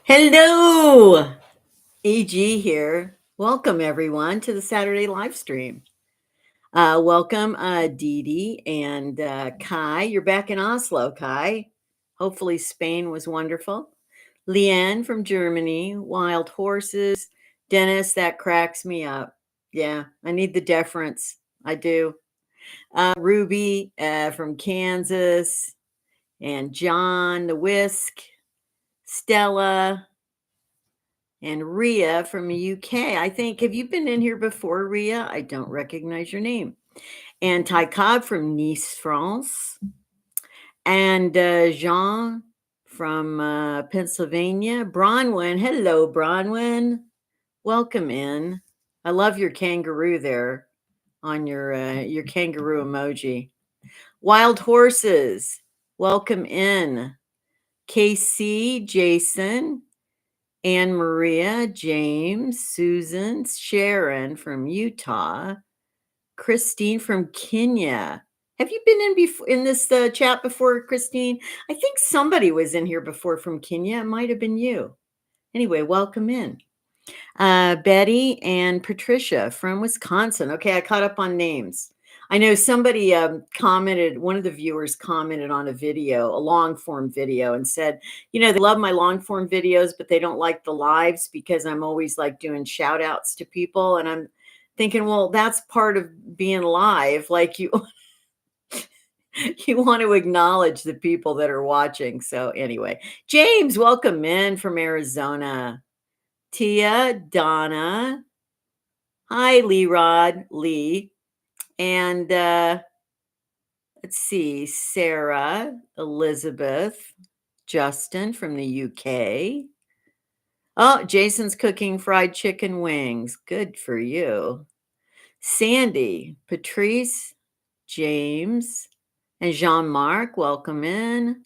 Hello, EG here. Welcome everyone to the Saturday live stream. Welcome, Dee Dee and Kai. You're back in Oslo, Kai. Hopefully, Spain was wonderful. Leanne from Germany. Wild horses. Dennis, that cracks me up. Yeah, I need the deference. I do. Ruby from Kansas, and John the Whisk. Stella, and Ria from the UK. I think, have you been in here before, Ria? I don't recognize your name. And Ty Cobb from Nice, France. And Jean from Pennsylvania. Bronwyn. Hello, Bronwyn. Welcome in. I love your kangaroo there on your kangaroo emoji. Wild horses. Welcome in. KC, Jason, Anne Maria, James, Susan, Sharon from Utah, Christine from Kenya. Have you been in this chat before, Christine? I think somebody was in here before from Kenya. It might have been you. Anyway, welcome in. Betty and Patricia from Wisconsin. Okay, I caught up on names. I know somebody commented, one of the viewers commented on a video, a long form video, and said, they love my long form videos, but they don't like the lives because I'm always like doing shout outs to people. And I'm thinking, well, that's part of being live. Like you want to acknowledge the people that are watching. So anyway, James, welcome in from Arizona. Tia, Donna, hi, Lee, and let's see, Sarah, Elizabeth, Justin from the UK. Oh, Jason's cooking fried chicken wings. Good for you. Sandy, Patrice, James, and Jean-Marc, welcome in.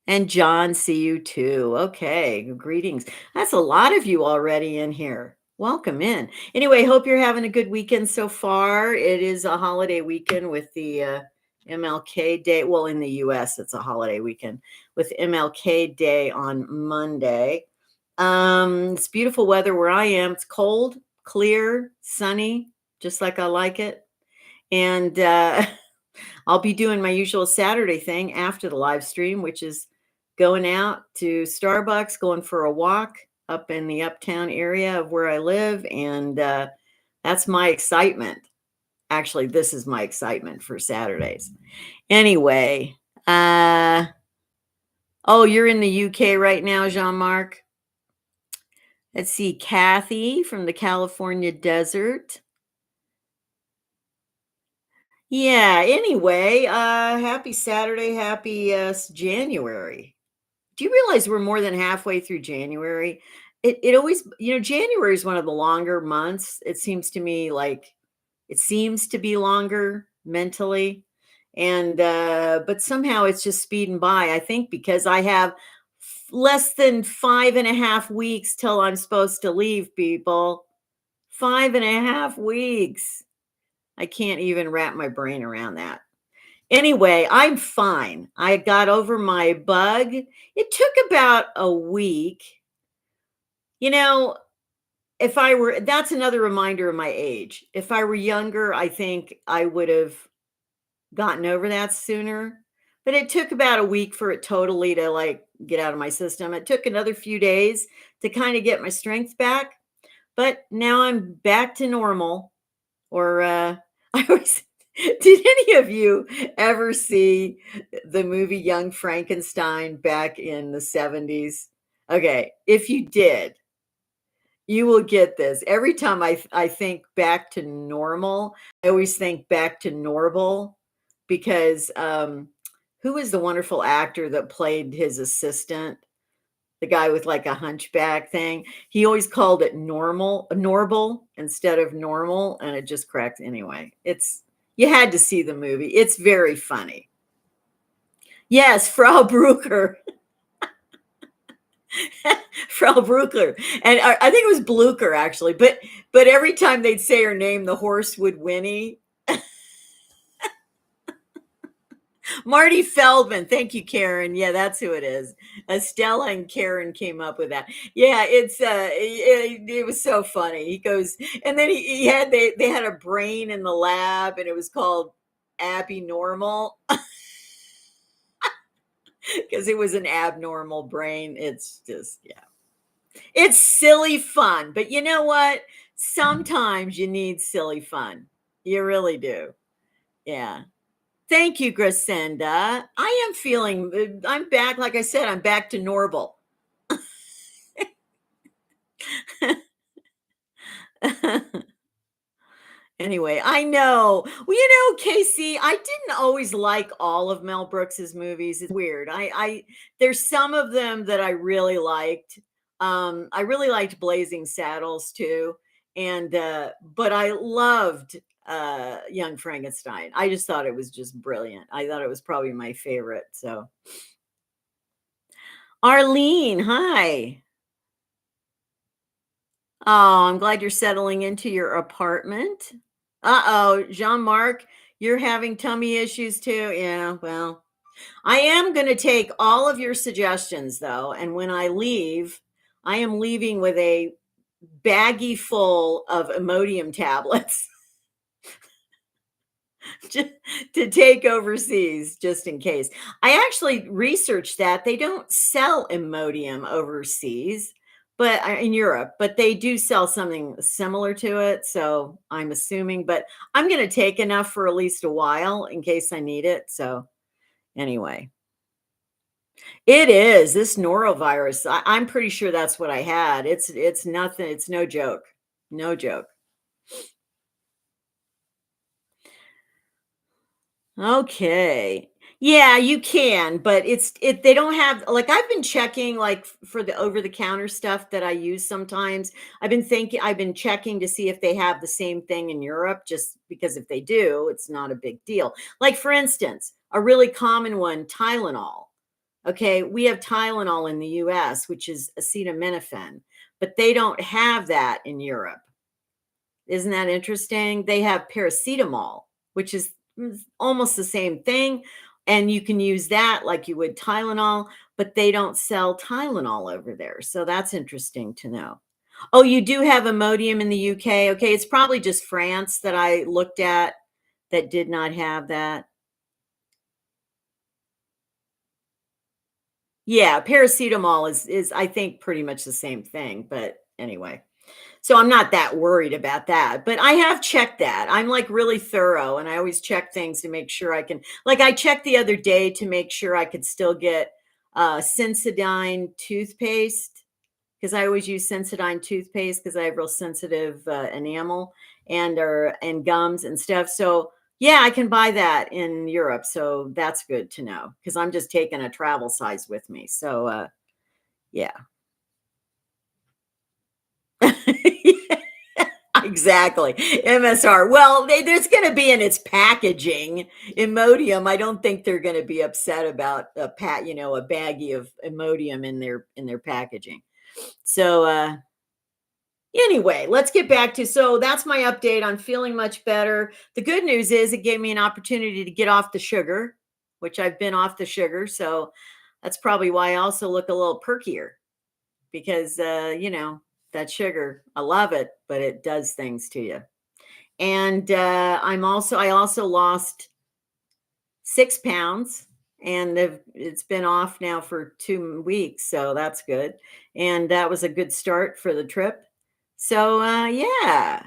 And John, see you too. Okay, greetings. That's a lot of you already in here. Welcome in. Anyway, hope you're having a good weekend so far. It is a holiday weekend with the MLK Day. Well, in the US, it's a holiday weekend with MLK Day on Monday. It's beautiful weather where I am. It's cold, clear, sunny, just like I like it. And I'll be doing my usual Saturday thing after the live stream, which is going out to Starbucks, going for a walk up in the uptown area of where I live. And that's my excitement. Actually, this is my excitement for Saturdays. Anyway, oh, you're in the UK right now, Jean-Marc. Let's see, Kathy from the California desert. Yeah, anyway, happy Saturday, happy January. Do you realize we're more than halfway through January? It always, January is one of the longer months. It seems to me like it seems to be longer mentally. And but somehow it's just speeding by. I think because I have less than 5.5 weeks till I'm supposed to leave, people. 5.5 weeks. I can't even wrap my brain around that. Anyway, I'm fine. I got over my bug. It took about a week. That's another reminder of my age. If I were younger, I think I would have gotten over that sooner. But it took about a week for it totally to like get out of my system. It took another few days to kind of get my strength back. But now I'm back to normal. Or I always did any of you ever see the movie Young Frankenstein back in the 70s? Okay, if you did, you will get this. Every time I think back to normal, I always think back to Norval because who was the wonderful actor that played his assistant? The guy with like a hunchback thing. He always called it Norval instead of normal, and it just cracked anyway. You had to see the movie. It's very funny. Yes, Frau Brucker. Frau Brucker. And I think it was Blucher actually, but every time they'd say her name, the horse would whinny. Marty Feldman. Thank you, Karen. Yeah, that's who it is. Stella and Karen came up with that. Yeah, it was so funny. He goes, and then he had they had a brain in the lab, and it was called Abby Normal because it was an abnormal brain. It's just, yeah, it's silly fun. But you know what? Sometimes you need silly fun. You really do. Yeah. Thank you, Gracinda. I am feeling, I'm back. Like I said, I'm back to normal. Anyway, I know. Well, Casey, I didn't always like all of Mel Brooks's movies. It's weird. There's some of them that I really liked. I really liked Blazing Saddles too, and but I loved Young Frankenstein. I just thought it was just brilliant. I thought it was probably my favorite. So, Arlene, hi. Oh, I'm glad you're settling into your apartment. Uh-oh, Jean-Marc, you're having tummy issues too. Yeah, well, I am going to take all of your suggestions though, and when I leave, I am leaving with a baggie full of Imodium tablets just to take overseas just in case. I actually researched that. They don't sell Imodium overseas, but in Europe, but they do sell something similar to it. So I'm assuming, but I'm going to take enough for at least a while in case I need it. So anyway, it is this norovirus. I'm pretty sure that's what I had. It's nothing. It's no joke. No joke. Okay. Yeah, you can, but they don't have, like, I've been checking, like, for the over the counter stuff that I use sometimes. I've been checking to see if they have the same thing in Europe, just because if they do, it's not a big deal. Like, for instance, a really common one, Tylenol. Okay, we have Tylenol in the US, which is acetaminophen, but they don't have that in Europe. Isn't that interesting? They have paracetamol, which is almost the same thing. And you can use that like you would Tylenol, but they don't sell Tylenol over there. So that's interesting to know. Oh, you do have Imodium in the UK. Okay, it's probably just France that I looked at that did not have that. Yeah, paracetamol is I think pretty much the same thing, but anyway. So I'm not that worried about that, but I have checked that. I'm like really thorough and I always check things to make sure I can, like I checked the other day to make sure I could still get Sensodyne toothpaste because I always use Sensodyne toothpaste because I have real sensitive enamel and gums and stuff. So yeah, I can buy that in Europe. So that's good to know because I'm just taking a travel size with me. So yeah. Exactly. MSR. Well, there's going to be in its packaging. Imodium. I don't think they're going to be upset about a baggie of Imodium in their packaging. So anyway, let's get back to, so that's my update on feeling much better. The good news is it gave me an opportunity to get off the sugar, which I've been off the sugar. So that's probably why I also look a little perkier because that sugar, I love it, but it does things to you. And I also lost 6 pounds, and it's been off now for 2 weeks, so that's good. And that was a good start for the trip. So yeah,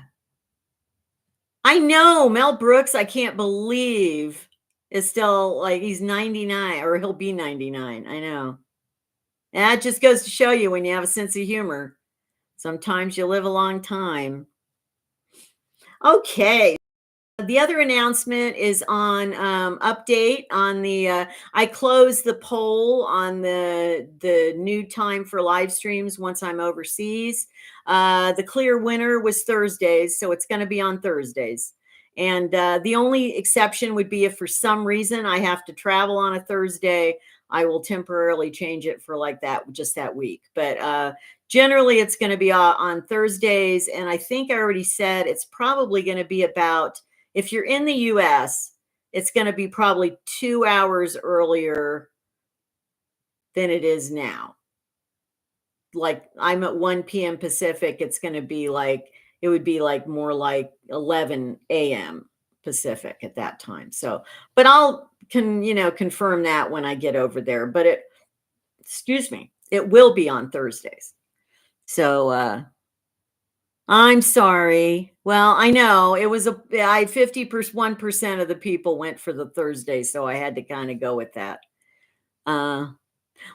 I know Mel Brooks. I can't believe is still like he's 99, or he'll be 99. I know. And that just goes to show you when you have a sense of humor. Sometimes you live a long time. Okay. The other announcement is on update on the I closed the poll on the new time for live streams once I'm overseas. The clear winner was Thursdays, so it's going to be on Thursdays. And the only exception would be if for some reason I have to travel on a Thursday, I will temporarily change it for like that, just that week. But generally, it's going to be on Thursdays. And I think I already said it's probably going to be about, if you're in the US, it's going to be probably 2 hours earlier than it is now. Like I'm at 1 p.m. Pacific, it's going to be like, it would be like more like 11 a.m. Pacific at that time. So, but I'll confirm that when I get over there. But excuse me, it will be on Thursdays. So, I'm sorry. Well, I know it was 51% of the people went for the Thursday, so I had to kind of go with that.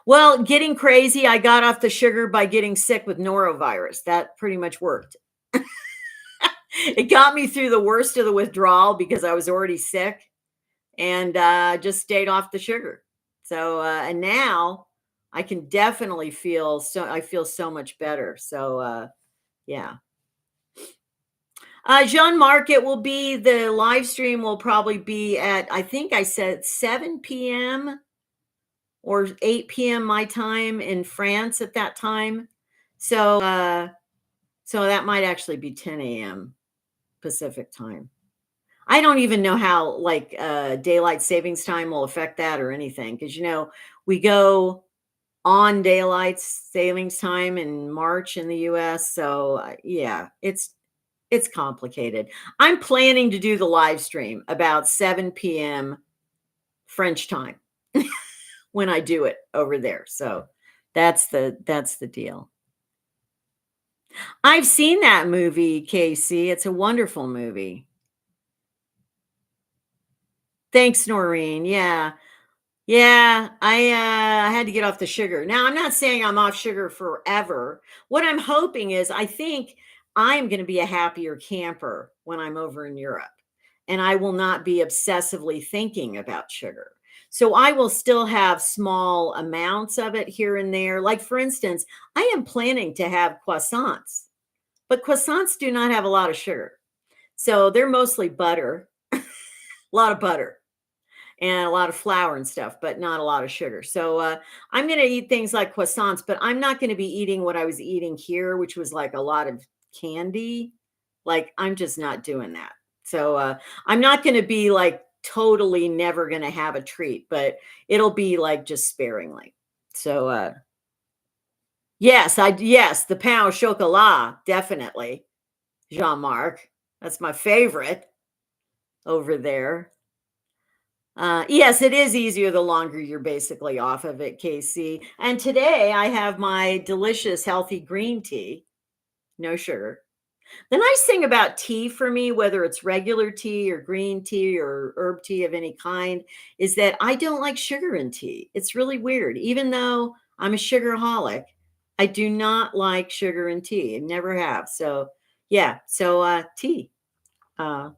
Well, getting crazy, I got off the sugar by getting sick with norovirus. That pretty much worked. It got me through the worst of the withdrawal because I was already sick, and just stayed off the sugar. So, and now I can definitely I feel so much better. So, yeah. Jean-Marc, the live stream will probably be at, I think I said 7 p.m. or 8 p.m. my time in France at that time. So, so that might actually be 10 a.m. Pacific time. I don't even know how like daylight savings time will affect that or anything. Cause we go on daylight savings time in March in the US. So yeah, it's complicated. I'm planning to do the live stream about 7 p.m. French time when I do it over there. So that's the deal. I've seen that movie, Casey. It's a wonderful movie. Thanks, Noreen. Yeah. Yeah, I had to get off the sugar. Now, I'm not saying I'm off sugar forever. What I'm hoping is I think I'm going to be a happier camper when I'm over in Europe, and I will not be obsessively thinking about sugar. So I will still have small amounts of it here and there. Like, for instance, I am planning to have croissants, but croissants do not have a lot of sugar. So they're mostly butter, a lot of butter and a lot of flour and stuff, but not a lot of sugar. So I'm going to eat things like croissants, but I'm not going to be eating what I was eating here, which was like a lot of candy. Like I'm just not doing that. So I'm not going to be like totally never going to have a treat, but it'll be like just sparingly. So yes, the pain au chocolat, definitely. Jean-Marc, that's my favorite over there. Yes, it is easier the longer you're basically off of it, Casey. And today I have my delicious healthy green tea, no sugar. The nice thing about tea for me, whether it's regular tea or green tea or herb tea of any kind, is that I don't like sugar in tea. It's really weird. Even though I'm a sugaraholic, I do not like sugar in tea. I never have. So, yeah. So, tea. Uh,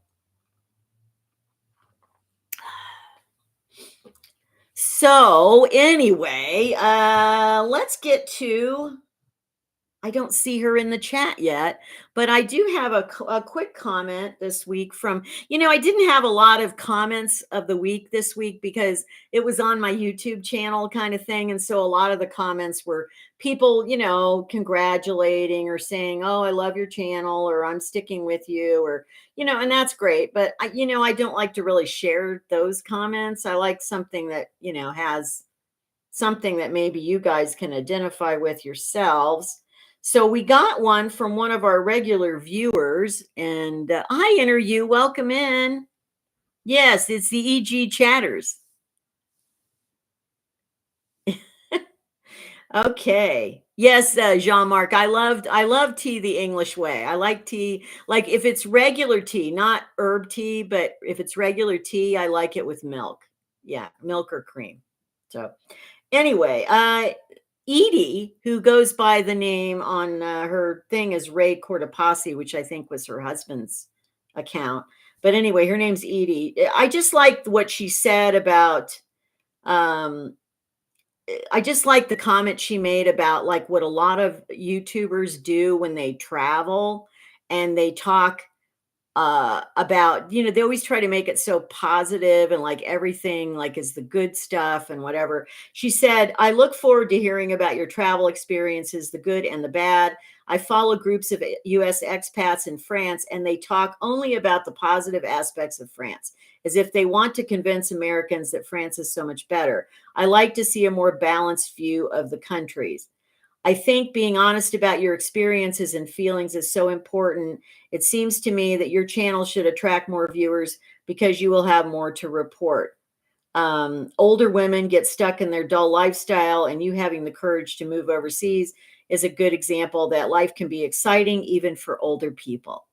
So anyway, let's get to, I don't see her in the chat yet, but I do have a quick comment this week from, I didn't have a lot of comments of the week this week because it was on my YouTube channel kind of thing. And so a lot of the comments were people, congratulating or saying, oh, I love your channel, or I'm sticking with you, or, and that's great. But I don't like to really share those comments. I like something that, has something that maybe you guys can identify with yourselves. So we got one from one of our regular viewers, and hi, Interview, welcome in. Yes, it's the EG Chatters. Okay. Yes, Jean-Marc, I love tea the English way. I like tea, like if it's regular tea, not herb tea, but if it's regular tea, I like it with milk. Yeah, milk or cream. So anyway, Edie, who goes by the name on her thing as Ray Cortopassi, which I think was her husband's account. But anyway, her name's Edie. I just liked what she said about, I just like the comment she made about like what a lot of YouTubers do when they travel and they talk about, they always try to make it so positive and like everything like is the good stuff and whatever. She said, I look forward to hearing about your travel experiences, the good and the bad. I follow groups of US expats in France, and they talk only about the positive aspects of France, as if they want to convince Americans that France is so much better. I like to see a more balanced view of the countries. I think being honest about your experiences and feelings is so important. It seems to me that your channel should attract more viewers because you will have more to report. Older women get stuck in their dull lifestyle, and you having the courage to move overseas is a good example that life can be exciting even for older people.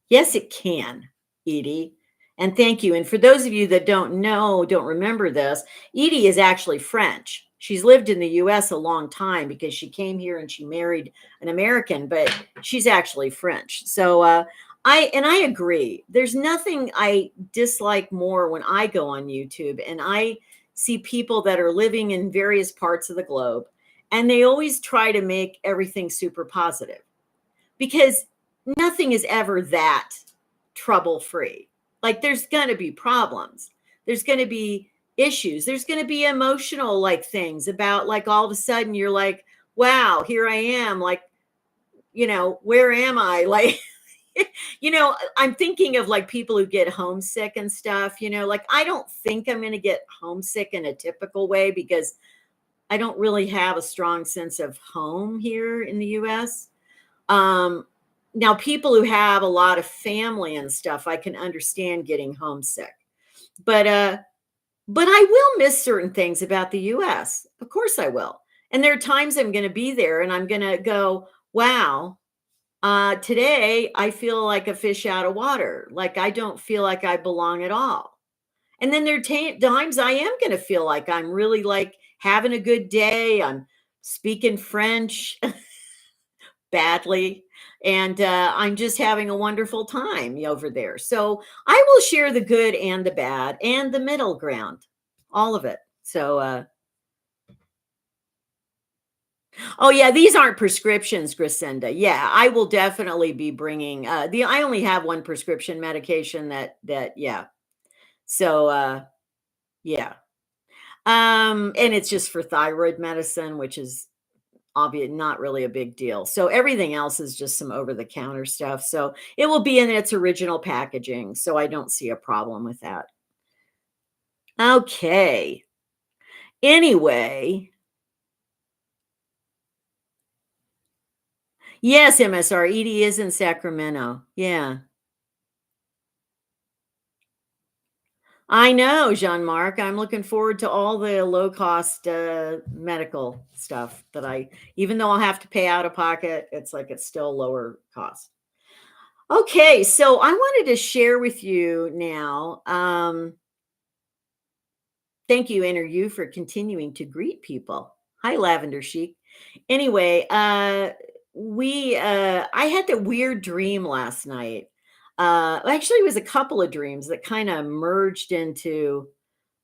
Yes, it can, Edie. And thank you. And for those of you that don't remember this, Edie is actually French. She's lived in the US a long time because she came here and she married an American, but she's actually French. So I agree. There's nothing I dislike more when I go on YouTube and I see people that are living in various parts of the globe, and they always try to make everything super positive, because nothing is ever that trouble free. Like there's going to be problems. There's going to be issues. There's going to be emotional like things about like all of a sudden you're like, wow, here I am. Like, where am I? Like, I'm thinking of like people who get homesick and stuff, like I don't think I'm going to get homesick in a typical way because I don't really have a strong sense of home here in the US. Now people who have a lot of family and stuff, I can understand getting homesick, but I will miss certain things about the US. Of course I will. And there are times I'm going to be there and I'm going to go, wow, today I feel like a fish out of water. Like I don't feel like I belong at all. And then there are times I am going to feel like I'm really like having a good day. I'm speaking French badly, and I'm just having a wonderful time over there. So I will share the good and the bad and the middle ground, all of it. So, oh yeah, these aren't prescriptions, Griselda. Yeah, I will definitely be bringing. I only have one prescription medication yeah. So, yeah. And it's just for thyroid medicine, which is obvious, not really a big deal. So everything else is just some over the counter stuff. So it will be in its original packaging. So I don't see a problem with that. Okay. Anyway, yes, MSR Edie is in Sacramento. Yeah. I know, Jean-Marc. I'm looking forward to all the low cost medical stuff that even though I'll have to pay out of pocket, it's like it's still lower cost. Okay, so I wanted to share with you now. Thank you, Inner for continuing to greet people. Hi, Lavender Chic. Anyway, I had a weird dream last night. Actually, it was a couple of dreams that kind of merged into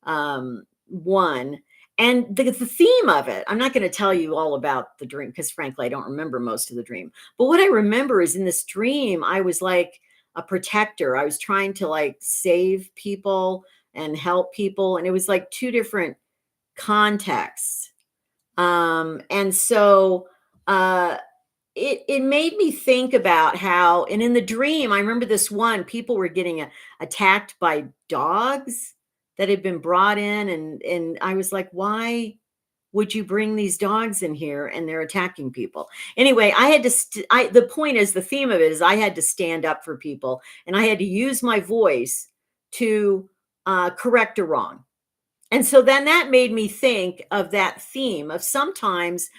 one. And the theme of it, I'm not going to tell you all about the dream because, frankly, I don't remember most of the dream. But what I remember is in this dream, I was like a protector. I was trying to like save people and help people. And it was like two different contexts. And so it made me think about how, and in the dream, I remember this one, people were getting attacked by dogs that had been brought in. And I was like, why would you bring these dogs in here and they're attacking people? Anyway, I had to, the point is, the theme of it is I had to stand up for people and I had to use my voice to correct a wrong. And so then that made me think of that theme of sometimes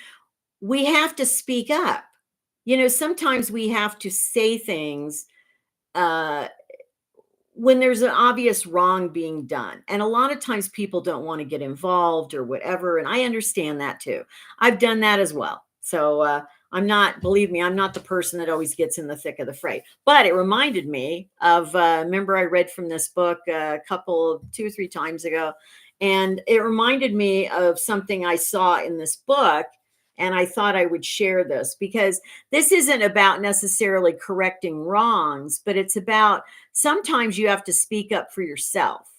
we have to speak up. Sometimes we have to say things uh, when there's an obvious wrong being done. And a lot of times people don't want to get involved or whatever. And I understand that too. I've done that as well. So believe me, I'm not the person that always gets in the thick of the fray. But it reminded me of, remember I read from this book a couple, 2 or 3 times ago. And it reminded me of something I saw in this book And I thought I would share this because this isn't about necessarily correcting wrongs, but it's about sometimes you have to speak up for yourself.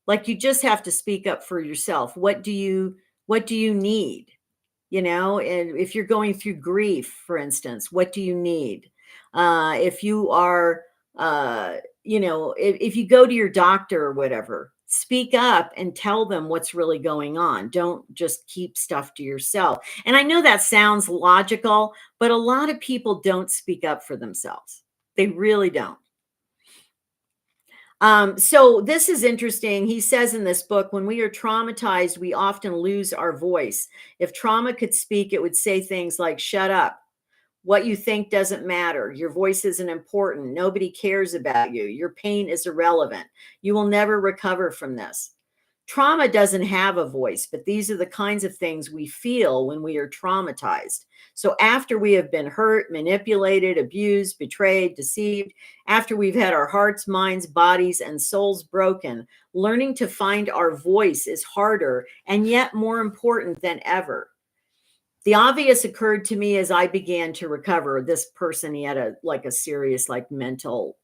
Like you just have to speak up for yourself. What do you need? And if you're going through grief, for instance, what do you need? If you are, if you go to your doctor or whatever, speak up and tell them what's really going on. Don't just keep stuff to yourself. And I know that sounds logical, but a lot of people don't speak up for themselves. They really don't. So this is interesting. He says in this book, when we are traumatized, we often lose our voice. If trauma could speak, it would say things like, shut up. What you think doesn't matter. Your voice isn't important. Nobody cares about you. Your pain is irrelevant. You will never recover from this. Trauma doesn't have a voice, but these are the kinds of things we feel when we are traumatized. So after we have been hurt, manipulated, abused, betrayed, deceived, after we've had our hearts, minds, bodies, and souls broken, learning to find our voice is harder and yet more important than ever. The obvious occurred to me as I began to recover. This person, he had a serious mental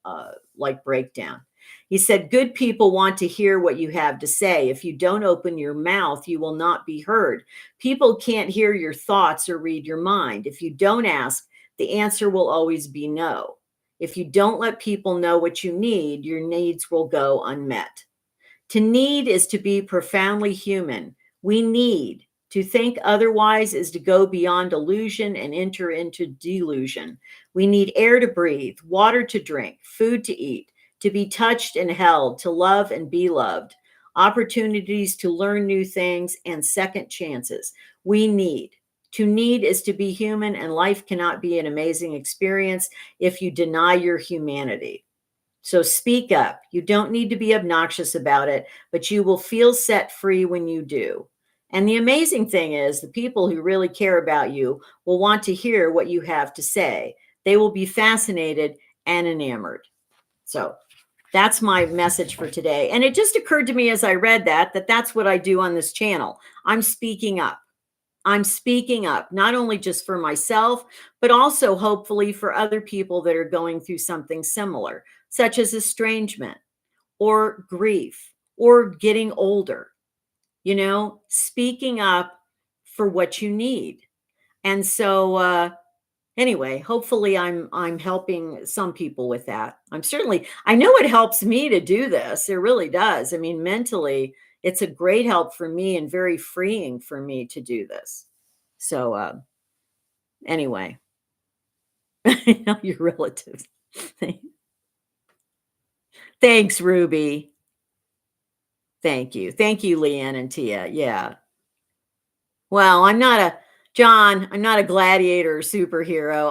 breakdown. He said, good people want to hear what you have to say. If you don't open your mouth, you will not be heard. People can't hear your thoughts or read your mind. If you don't ask, the answer will always be no. If you don't let people know what you need, your needs will go unmet. To need is to be profoundly human. We need. To think otherwise is to go beyond illusion and enter into delusion. We need air to breathe, water to drink, food to eat, to be touched and held, to love and be loved, opportunities to learn new things, and second chances. We need. To need is to be human, and life cannot be an amazing experience if you deny your humanity. So speak up. You don't need to be obnoxious about it, but you will feel set free when you do. And the amazing thing is, the people who really care about you will want to hear what you have to say. They will be fascinated and enamored. So that's my message for today. And it just occurred to me as I read that that's what I do on this channel. I'm speaking up. I'm speaking up, not only just for myself, but also hopefully for other people that are going through something similar, such as estrangement or grief or getting older, speaking up for what you need. And so, anyway, hopefully I'm helping some people with that. I know it helps me to do this. It really does. I mean, mentally, it's a great help for me and very freeing for me to do this. So, anyway, your relatives. Thanks, Ruby. Thank you. Thank you, Leanne and Tia. Yeah. Well, I'm not a gladiator or superhero.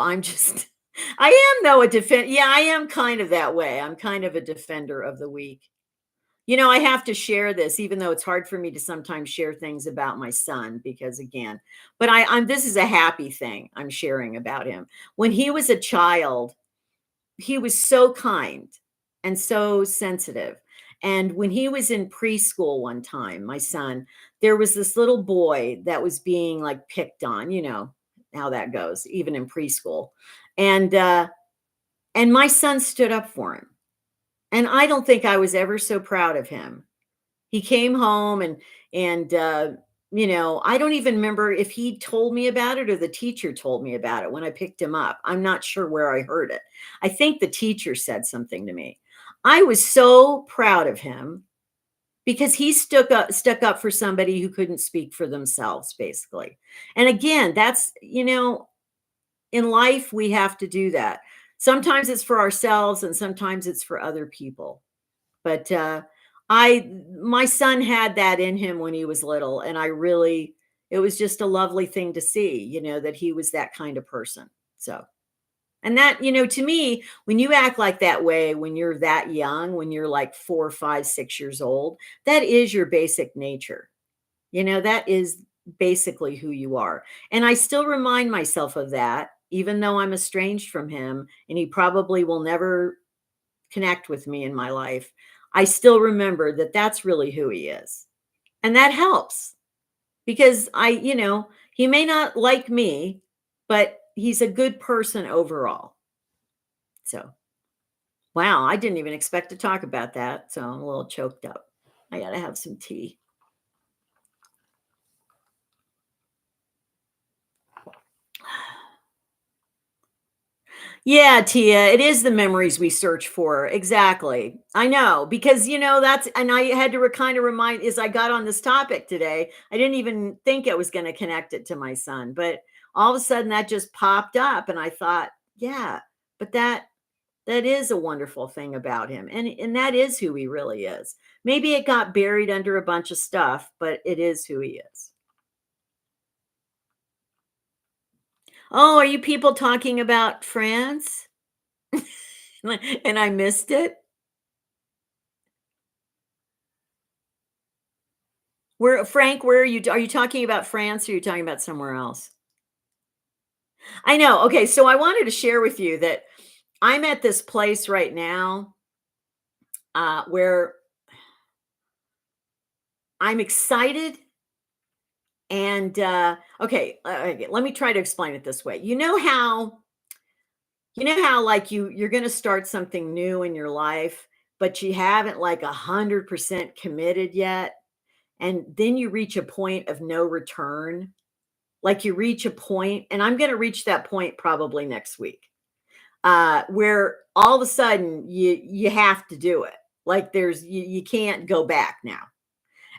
I am though a defend. Yeah, I am kind of that way. I'm kind of a defender of the weak. I have to share this, even though it's hard for me to sometimes share things about my son, because again, but this is a happy thing I'm sharing about him. When he was a child, he was so kind and so sensitive. And when he was in preschool one time, my son, there was this little boy that was being picked on, how that goes, even in preschool. And my son stood up for him. And I don't think I was ever so proud of him. He came home and I don't even remember if he told me about it or the teacher told me about it when I picked him up. I'm not sure where I heard it. I think the teacher said something to me. I was so proud of him because he stuck up for somebody who couldn't speak for themselves, basically. And again, that's, in life, we have to do that. Sometimes it's for ourselves and sometimes it's for other people. But my son had that in him when he was little, and it was just a lovely thing to see, that he was that kind of person. So, and that, to me, when you act like that way, when you're that young, when you're like 4, 5, 6 years old, that is your basic nature. That is basically who you are. And I still remind myself of that, even though I'm estranged from him, and he probably will never connect with me in my life. I still remember that that's really who he is. And that helps. because he may not like me, but he's a good person overall. So, wow, I didn't even expect to talk about that. So I'm a little choked up. I got to have some tea. Yeah, Tia, it is the memories we search for. Exactly. I know because that's and I had to kind of remind as I got on this topic today, I didn't even think I was going to connect it to my son, but all of a sudden that just popped up and I thought, yeah, but that is a wonderful thing about him. And that is who he really is. Maybe it got buried under a bunch of stuff, but it is who he is. Oh, are you people talking about France? And I missed it? Where are you talking about France or are you talking about somewhere else? I know. Okay, so I wanted to share with you that I'm at this place right now where I'm excited and okay, let me try to explain it this way. You know how like you're going to start something new in your life, but you haven't like 100% committed yet, and then you reach a point of no return. Like you reach a point, and I'm going to reach that point probably next week, where all of a sudden you have to do it. Like you can't go back now.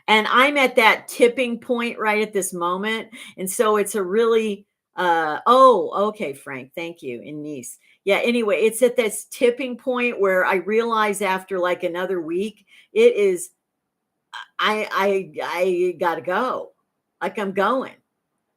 And I'm at that tipping point right at this moment. And so it's a really oh, okay, Frank, thank you. In Nice. Yeah, anyway, it's at this tipping point where I realize after like another week, it is I gotta go. Like I'm going.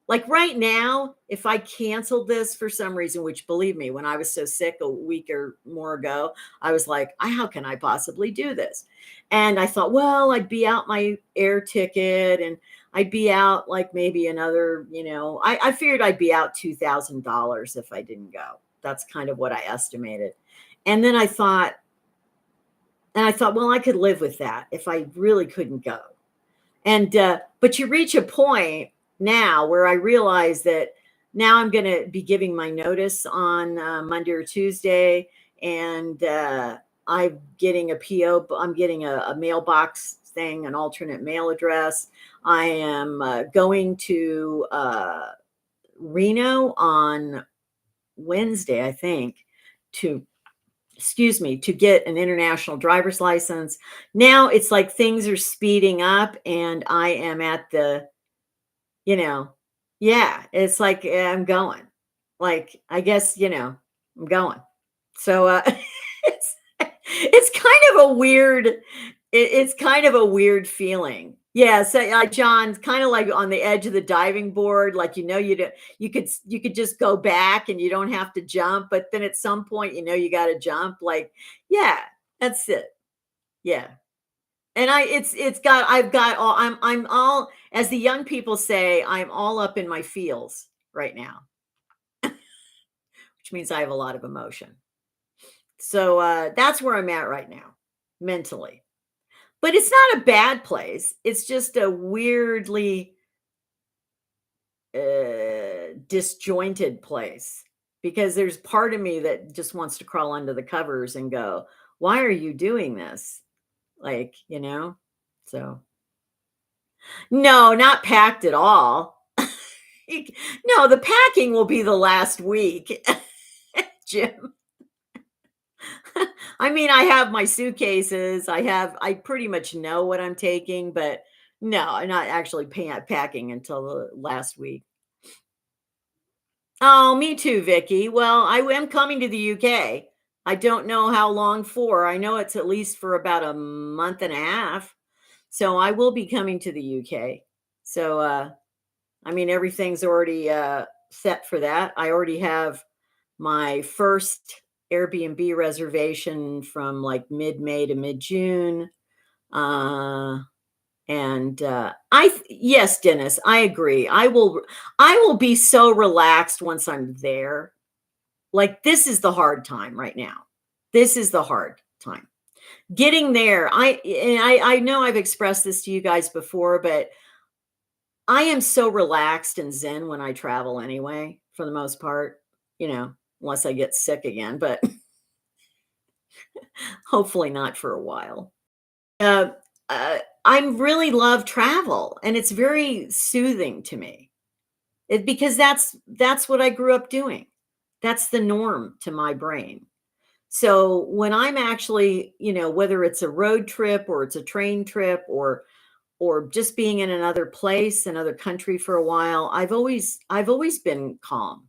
Like right now, if I canceled this for some reason, which believe me, when I was so sick a week or more ago, I was like, how can I possibly do this? And I thought, well, I'd be out my air ticket and I'd be out like maybe another, I figured I'd be out $2,000 if I didn't go. That's kind of what I estimated. And then I thought, well, I could live with that if I really couldn't go. And but you reach a point now where I realize that now I'm going to be giving my notice on Monday or Tuesday, and I'm getting a mailbox thing, an alternate mail address. I am going to Reno on Wednesday, I think, to to get an international driver's license. Now it's like things are speeding up and I am at the, you know, yeah, it's like I'm going. Like I guess, I'm going. So it's kind of a weird it's kind of a weird feeling. Yeah, so John's kind of like on the edge of the diving board, like you could just go back and you don't have to jump, but then at some point you got to jump. Like, yeah, that's it. Yeah, and I've got all I'm all as the young people say, I'm all up in my feels right now, which means I have a lot of emotion. So that's where I'm at right now, mentally. But it's not a bad place. It's just a weirdly disjointed place because there's part of me that just wants to crawl under the covers and go, "Why are you doing this?" Like, So, no, not packed at all. No, the packing will be the last week, Jim. I mean, I have my suitcases. I pretty much know what I'm taking, but no, I'm not actually packing until the last week. Oh, me too, Vicky. Well, I am coming to the UK. I don't know how long for. I know it's at least for about a month and a half. So I will be coming to the UK. So I mean everything's already set for that. I already have my first Airbnb reservation from like mid-May to mid-June. Uh and yes, Dennis, I agree. I will be so relaxed once I'm there. Like this is the hard time right now. This is the hard time. Getting there. I know I've expressed this to you guys before, but I am so relaxed and zen when I travel anyway, for the most part, unless I get sick again, but hopefully not for a while. Uh, I really love travel, and it's very soothing to me. Because that's what I grew up doing. That's the norm to my brain. So when I'm actually, whether it's a road trip or it's a train trip or just being in another place, another country for a while, I've always been calm.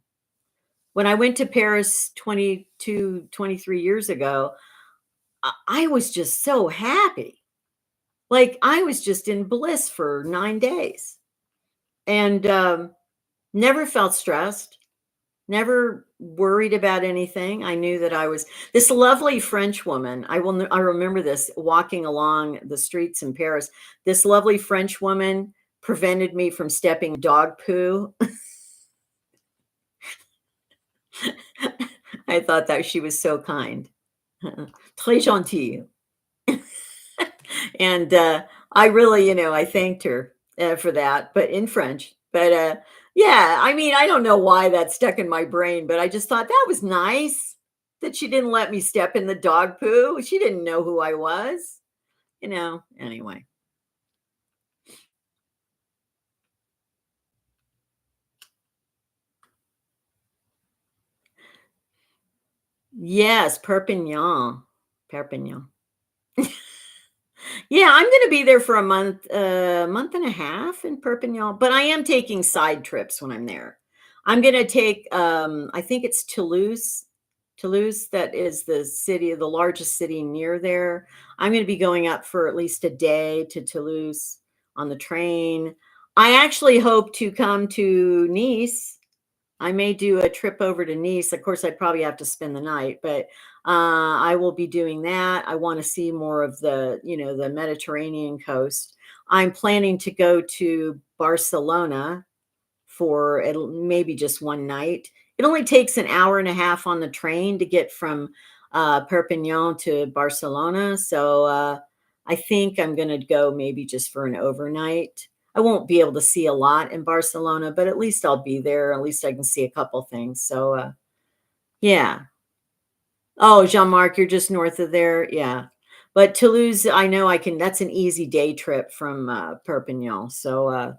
When I went to Paris 22, 23 years ago, I was just so happy. Like I was just in bliss for 9 days and never felt stressed. Never worried about anything. I knew that I was this lovely French woman. I remember this walking along the streets in Paris. This lovely French woman prevented me from stepping dog poo. I thought that she was so kind. Très gentille. And I really, I thanked her for that, but in French. But yeah, I mean, I don't know why that stuck in my brain, but I just thought that was nice that she didn't let me step in the dog poo. She didn't know who I was, anyway. Yes, Perpignan. Perpignan. Yeah, I'm gonna be there for a month and a half in Perpignan, but I am taking side trips when I'm there. I'm gonna take, I think it's Toulouse. Toulouse, that is the largest city near there. I'm gonna be going up for at least a day to Toulouse on the train. I actually hope to come to Nice. I may do a trip over to Nice. Of course, I'd probably have to spend the night, but I will be doing that. I want to see more of the Mediterranean coast. I'm planning to go to Barcelona for maybe just one night. It only takes an hour and a half on the train to get from Perpignan to Barcelona. So I think I'm going to go maybe just for an overnight. I won't be able to see a lot in Barcelona, but at least I'll be there. At least I can see a couple things. So yeah. Oh, Jean-Marc, you're just north of there. Yeah. But Toulouse, I know that's an easy day trip from Perpignan. So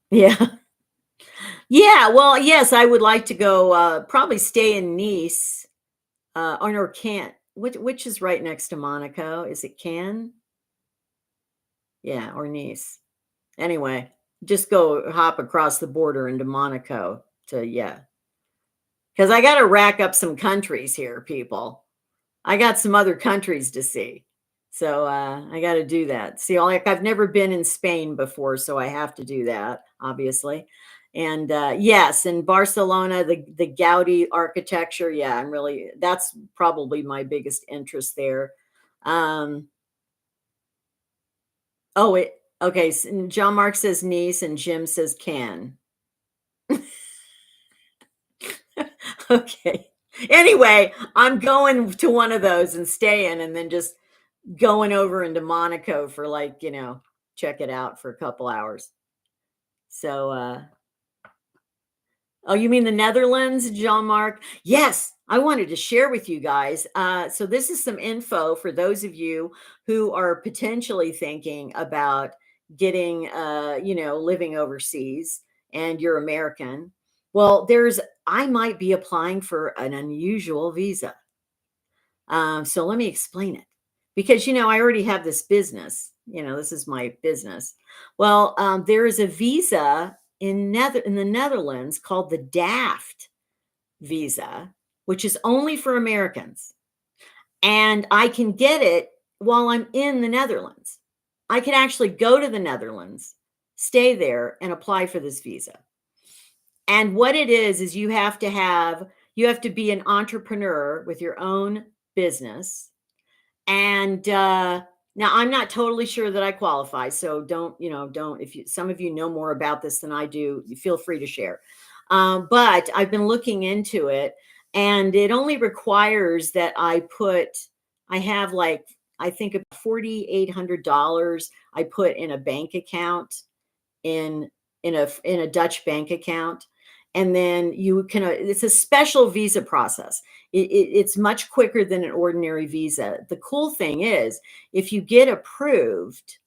yeah. Yeah, well, yes, I would like to go, probably stay in Nice, or Cannes, which is right next to Monaco. Is it Cannes? Yeah, or Nice. Anyway, just go hop across the border into Monaco to, yeah. Because I got to rack up some countries here, people. I got some other countries to see. So I got to do that. See, like I've never been in Spain before, so I have to do that, obviously. And yes, in Barcelona, the Gaudi architecture. Yeah, that's probably my biggest interest there. Um, oh, okay. John Mark says Nice and Jim says Can. Okay. Anyway, I'm going to one of those and staying and then just going over into Monaco for check it out for a couple hours. So, oh, you mean the Netherlands, Jean-Marc? Yes, I wanted to share with you guys. So this is some info for those of you who are potentially thinking about getting, living overseas and you're American. Well, I might be applying for an unusual visa. So let me explain it because, I already have this business. This is my business. Well, there is a visa in the Netherlands called the DAFT visa, which is only for Americans. And I can get it while I'm in the Netherlands. I can actually go to the Netherlands, stay there, and apply for this visa. And what it is you have to be an entrepreneur with your own business. And now I'm not totally sure that I qualify. So don't, if some of you know more about this than I do, you feel free to share. But I've been looking into it and it only requires that I have I think $4,800 I put in a bank account in a Dutch bank account, and then you can. It's a special visa process. It's much quicker than an ordinary visa. The cool thing is, if you get approved,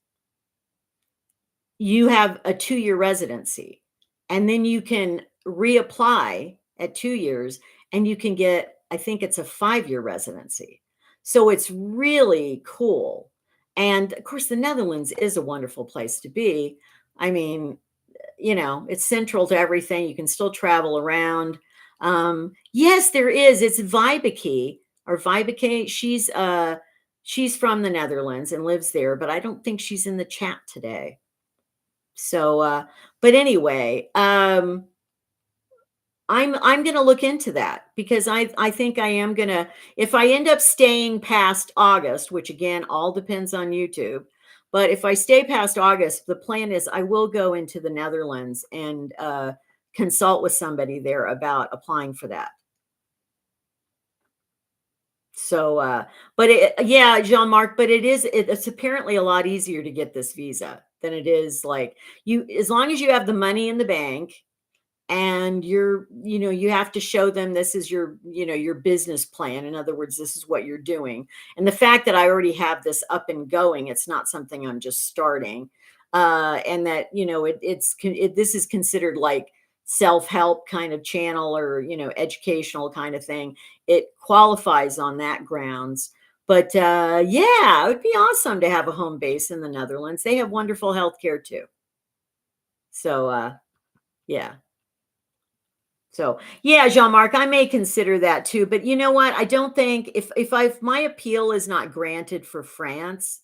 you have a 2-year residency, and then you can reapply at 2 years, and you can get, I think it's a 5-year residency. So it's really cool. And of course, the Netherlands is a wonderful place to be. I mean, it's central to everything. You can still travel around. Yes, there is. It's Vibeke or Vibeke. She's from the Netherlands and lives there, but I don't think she's in the chat today. So, but anyway, I'm going to look into that, because I think I am going to, if I end up staying past August, which again, all depends on YouTube. But if I stay past August, the plan is I will go into the Netherlands and consult with somebody there about applying for that. So, but yeah, Jean-Marc, but it's apparently a lot easier to get this visa than it is like as long as you have the money in the bank, and you have to show them this is your business plan. In other words, this is what you're doing. And the fact that I already have this up and going, it's not something I'm just starting. And that, this is considered like self-help kind of channel, or, educational kind of thing. It qualifies on that grounds. But yeah, it would be awesome to have a home base in the Netherlands. They have wonderful healthcare too. So, yeah. So yeah, Jean-Marc, I may consider that too. But you know what? I don't think if my appeal is not granted for France,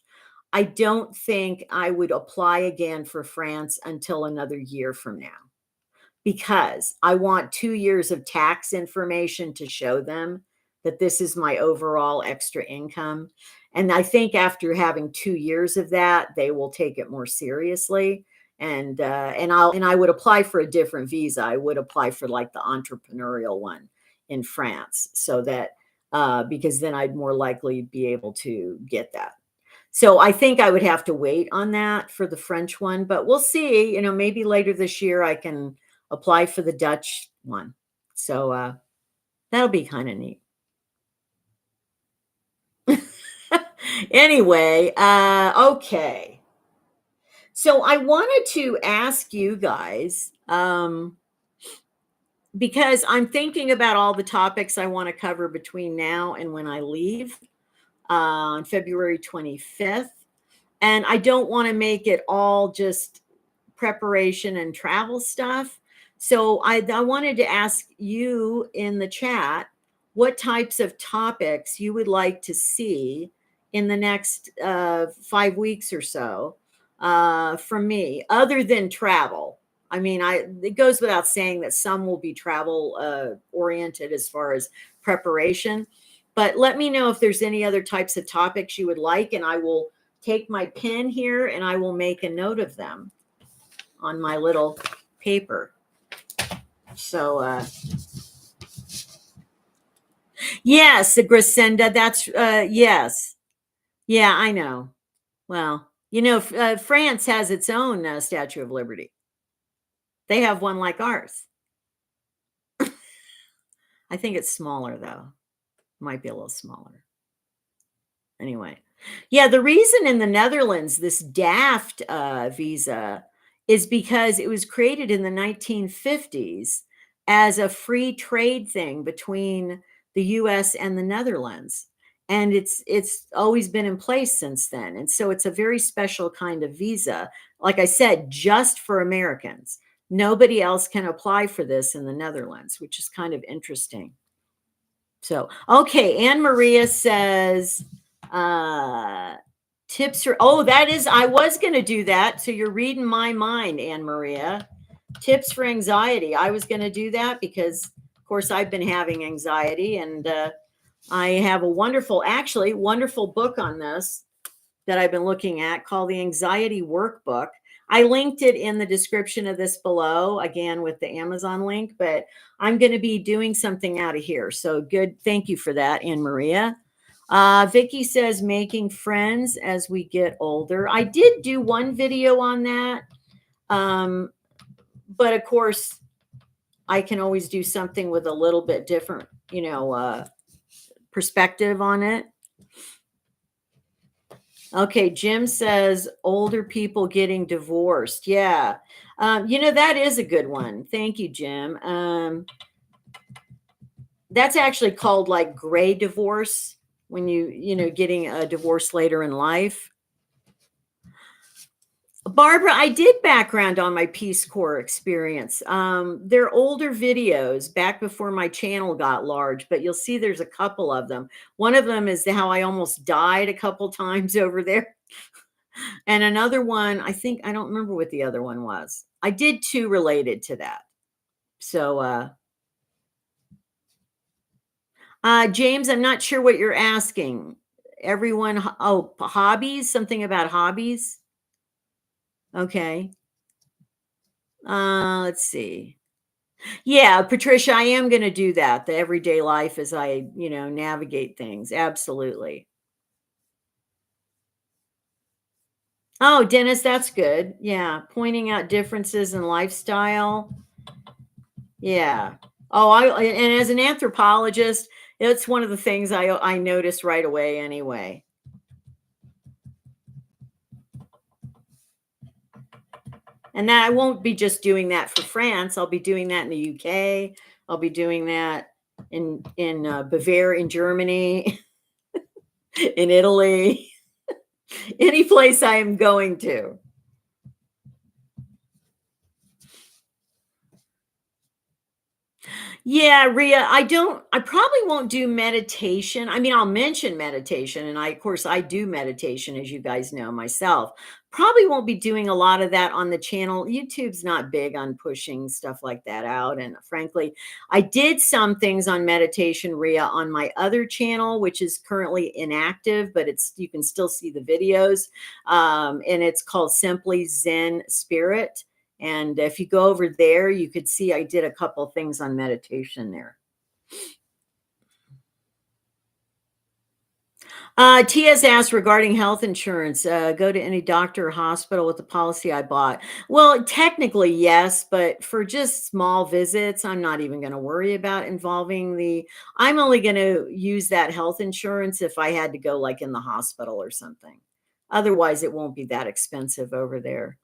I don't think I would apply again for France until another year from now, because I want 2 years of tax information to show them that this is my overall extra income. And I think after having 2 years of that, they will take it more seriously. And I would apply for a different visa. I would apply for like the entrepreneurial one in France, so that because then I'd more likely be able to get that. So I think I would have to wait on that for the French one, but we'll see. Maybe later this year I can apply for the Dutch one. So that'll be kind of neat. Anyway, okay. So I wanted to ask you guys, because I'm thinking about all the topics I want to cover between now and when I leave on February 25th. And I don't want to make it all just preparation and travel stuff. So I wanted to ask you in the chat what types of topics you would like to see in the next 5 weeks or so from me, other than travel. I mean, it goes without saying that some will be travel oriented as far as preparation. But let me know if there's any other types of topics you would like, and I will take my pen here and I will make a note of them on my little paper. So, yes, the Grisenda, that's, yes. Yeah, I know. Well, France has its own Statue of Liberty. They have one like ours. I think it's smaller, though. Might be a little smaller. Anyway. Yeah, the reason in the Netherlands, this daft visa, is because it was created in the 1950s as a free trade thing between the US and the Netherlands. And it's always been in place since then. And so it's a very special kind of visa. Like I said, just for Americans. Nobody else can apply for this in the Netherlands, which is kind of interesting. So, okay, Anne Maria says, tips for, I was going to do that. So you're reading my mind, Anne Maria. Tips for anxiety. I was going to do that because, of course, I've been having anxiety, and I have a wonderful book on this that I've been looking at called the Anxiety Workbook. I linked it in the description of this below, again, with the Amazon link, but I'm going to be doing something out of here. So good. Thank you for that, Anne Maria. Vicky says making friends as we get older. I did do one video on that. Um, but of course, I can always do something with a little bit different, perspective on it. Okay, Jim says older people getting divorced. Yeah. That is a good one. Thank you, Jim. That's actually called like gray divorce when getting a divorce later in life. Barbara, I did background on my Peace Corps experience. They're older videos back before my channel got large, but you'll see there's a couple of them. One of them is how I almost died a couple times over there. And another one, I don't remember what the other one was. I did two related to that. So, James, I'm not sure what you're asking. Everyone, hobbies, something about hobbies. Okay. Let's see. Yeah, Patricia, I am going to do that. The everyday life as I, navigate things. Absolutely. Oh, Dennis, that's good. Yeah, pointing out differences in lifestyle. Yeah. Oh, and as an anthropologist, it's one of the things I noticed right away anyway. And that I won't be just doing that for France. I'll be doing that in the UK. I'll be doing that in Bavaria, in Germany, in Italy, any place I am going to. Yeah, Ria, I probably won't do meditation. I mean, I'll mention meditation, and of course, I do meditation, as you guys know myself. Probably won't be doing a lot of that on the channel. YouTube's not big on pushing stuff like that out. And frankly, I did some things on meditation, Ria, on my other channel, which is currently inactive, but you can still see the videos. And it's called Simply Zen Spirit. And if you go over there, you could see I did a couple things on meditation there. Tia's asked regarding health insurance, go to any doctor or hospital with the policy I bought. Well, technically, yes, but for just small visits, I'm not even going to worry about I'm only going to use that health insurance if I had to go like in the hospital or something. Otherwise, it won't be that expensive over there.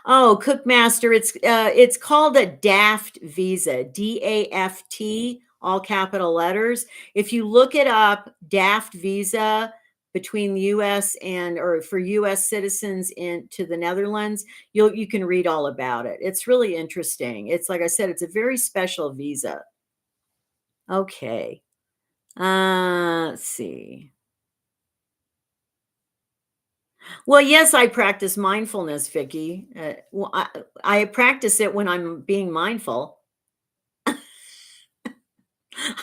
Oh, Cookmaster, it's called a DAFT visa, DAFT, all capital letters. If you look it up, DAFT visa between the US or for US citizens into the Netherlands, you can read all about it. It's really interesting. It's like I said, it's a very special visa. Okay. Let's see. Well, yes, I practice mindfulness, Vicky. Well, I practice it when I'm being mindful.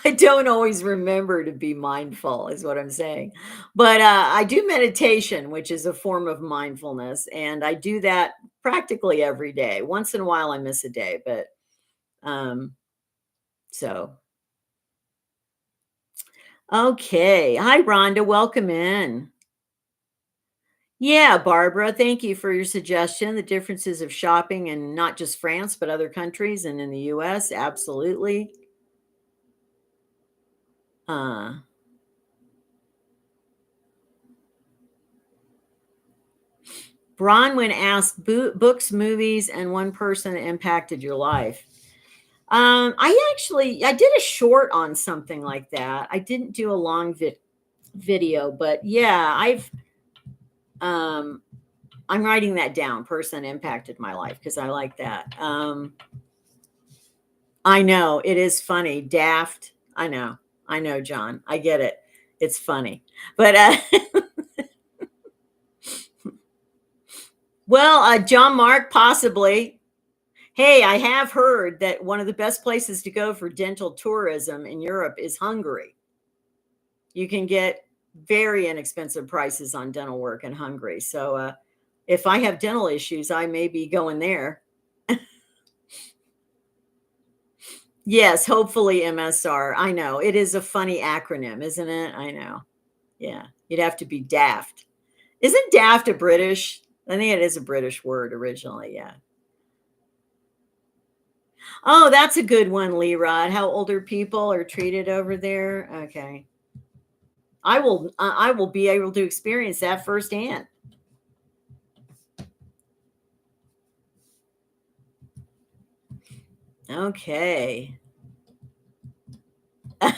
I don't always remember to be mindful, is what I'm saying. But I do meditation, which is a form of mindfulness, and I do that practically every day. Once in a while, I miss a day, but um, so okay. Hi, Rhonda. Welcome in. Yeah, Barbara, thank you for your suggestion. The differences of shopping in not just France, but other countries and in the US. Absolutely. Uh, Bronwyn asked books, movies, and one person that impacted your life. I did a short on something like that. I didn't do a long video, but yeah, I'm writing that down. Person impacted my life because I like that. I know it is funny, daft. I know, John. I get it. It's funny, but well, John Mark, possibly. Hey, I have heard that one of the best places to go for dental tourism in Europe is Hungary. You can get very inexpensive prices on dental work in Hungary. So if I have dental issues, I may be going there. Yes, hopefully MSR. I know. It is a funny acronym, isn't it? I know. Yeah. You'd have to be daft. Isn't daft a British? I think it is a British word originally. Yeah. Oh, that's a good one, Lee Rod. How older people are treated over there. Okay. I will be able to experience that firsthand. Okay. I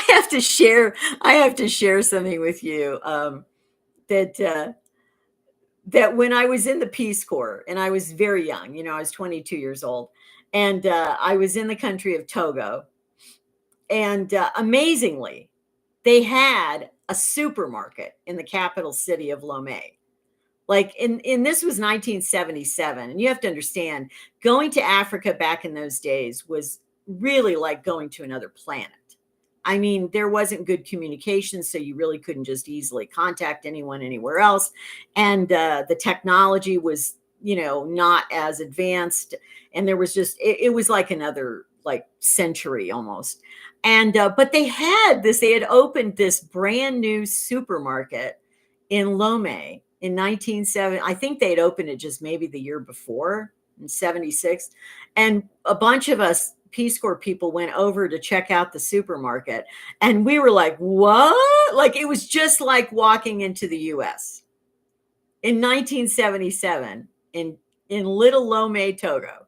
have to share. I have to share something with you. That that when I was in the Peace Corps, and I was very young, I was 22 years old, and I was in the country of Togo, and amazingly, they had a supermarket in the capital city of Lomé. Like in this was 1977, and you have to understand, going to Africa back in those days was really like going to another planet. I mean, there wasn't good communication, so you really couldn't just easily contact anyone anywhere else, and the technology was, not as advanced, and there was just it was like another like century almost. And but they had opened this brand new supermarket in Lomé in 1970. I think they'd opened it just maybe the year before in 76. And a bunch of us Peace Corps people went over to check out the supermarket. And we were like, what? Like it was just like walking into the US in 1977 in Little Lomé, Togo.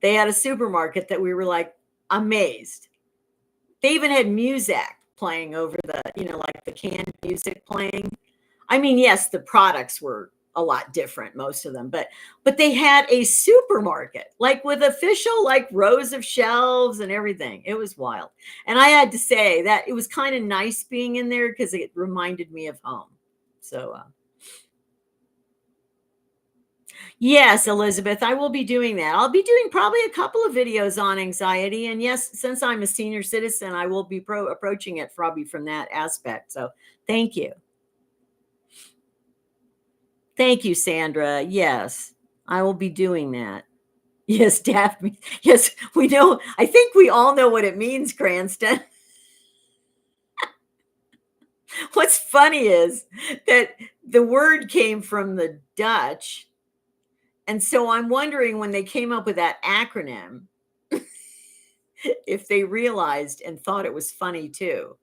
They had a supermarket that we were like amazed. They even had music playing over like the canned music playing. I mean, yes, the products were a lot different, most of them, but they had a supermarket, like with official like rows of shelves and everything. It was wild. And I had to say that it was kind of nice being in there because it reminded me of home. So yes, Elizabeth, I will be doing that. I'll be doing probably a couple of videos on anxiety. And yes, since I'm a senior citizen, I will be approaching it probably from that aspect. So thank you. Thank you, Sandra. Yes, I will be doing that. Yes, Daphne. Yes, we know. I think we all know what it means, Cranston. What's funny is that the word came from the Dutch. And so I'm wondering when they came up with that acronym, if they realized and thought it was funny too,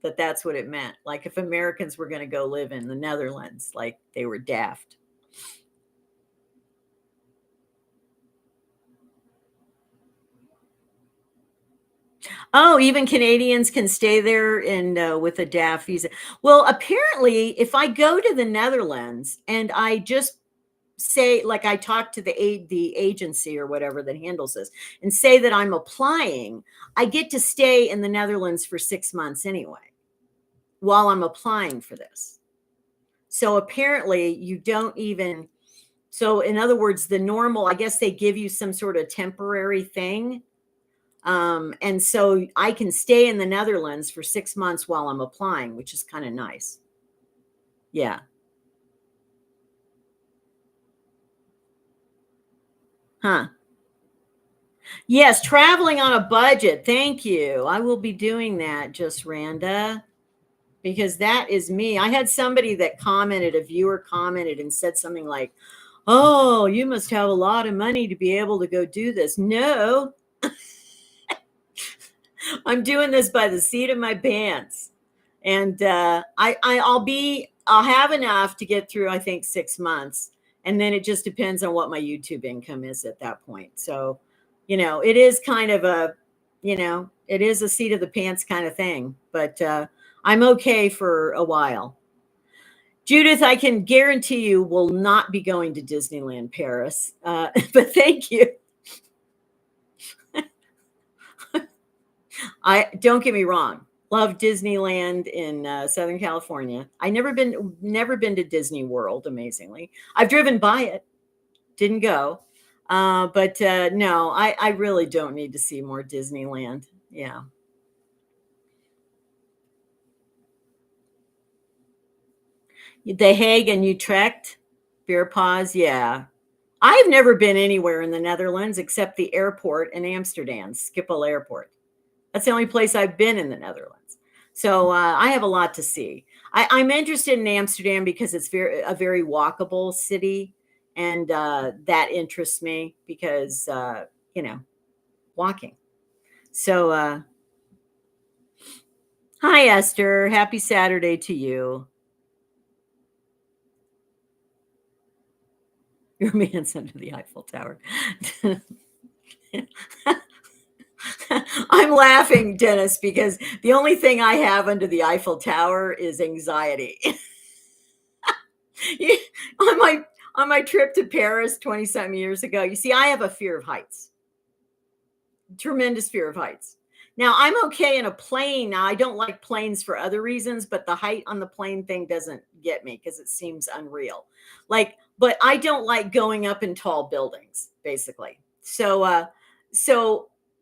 that that's what it meant. Like if Americans were going to go live in the Netherlands, like they were daft. Oh, even Canadians can stay there and with a DAF visa. Well, apparently, if I go to the Netherlands and I just say, like, I talk to the agency or whatever that handles this, and say that I'm applying, I get to stay in the Netherlands for 6 months anyway, while I'm applying for this. So apparently, you don't even. So in other words, the normal, I guess they give you some sort of temporary thing. And so I can stay in the Netherlands for 6 months while I'm applying, which is kind of nice. Yeah. Huh. Yes, traveling on a budget. Thank you. I will be doing that, just Randa, because that is me. I had somebody that commented, a viewer commented and said something like, "Oh, you must have a lot of money to be able to go do this." No, I'm doing this by the seat of my pants. And I'll have enough to get through, I think, 6 months. And then it just depends on what my YouTube income is at that point. So, it is kind of it is a seat of the pants kind of thing, but I'm okay for a while. Judith, I can guarantee you will not be going to Disneyland Paris, but thank you. I don't get me wrong. Love Disneyland in Southern California. I never been to Disney World. Amazingly, I've driven by it, didn't go, but no, I really don't need to see more Disneyland. Yeah, The Hague and Utrecht, beer pause. Yeah, I've never been anywhere in the Netherlands except the airport in Amsterdam, Schiphol Airport. That's the only place I've been in the Netherlands. So I have a lot to see. I'm interested in Amsterdam because it's a very walkable city, and that interests me because you know, walking. So, hi Esther, happy Saturday to you. Your man's under the Eiffel Tower. I'm laughing, Dennis, because the only thing I have under the Eiffel Tower is anxiety. on my trip to Paris 20 something years ago, you see, I have a fear of heights. Tremendous fear of heights. Now, I'm okay in a plane. Now, I don't like planes for other reasons, but the height on the plane thing doesn't get me because it seems unreal. Like, but I don't like going up in tall buildings, basically. So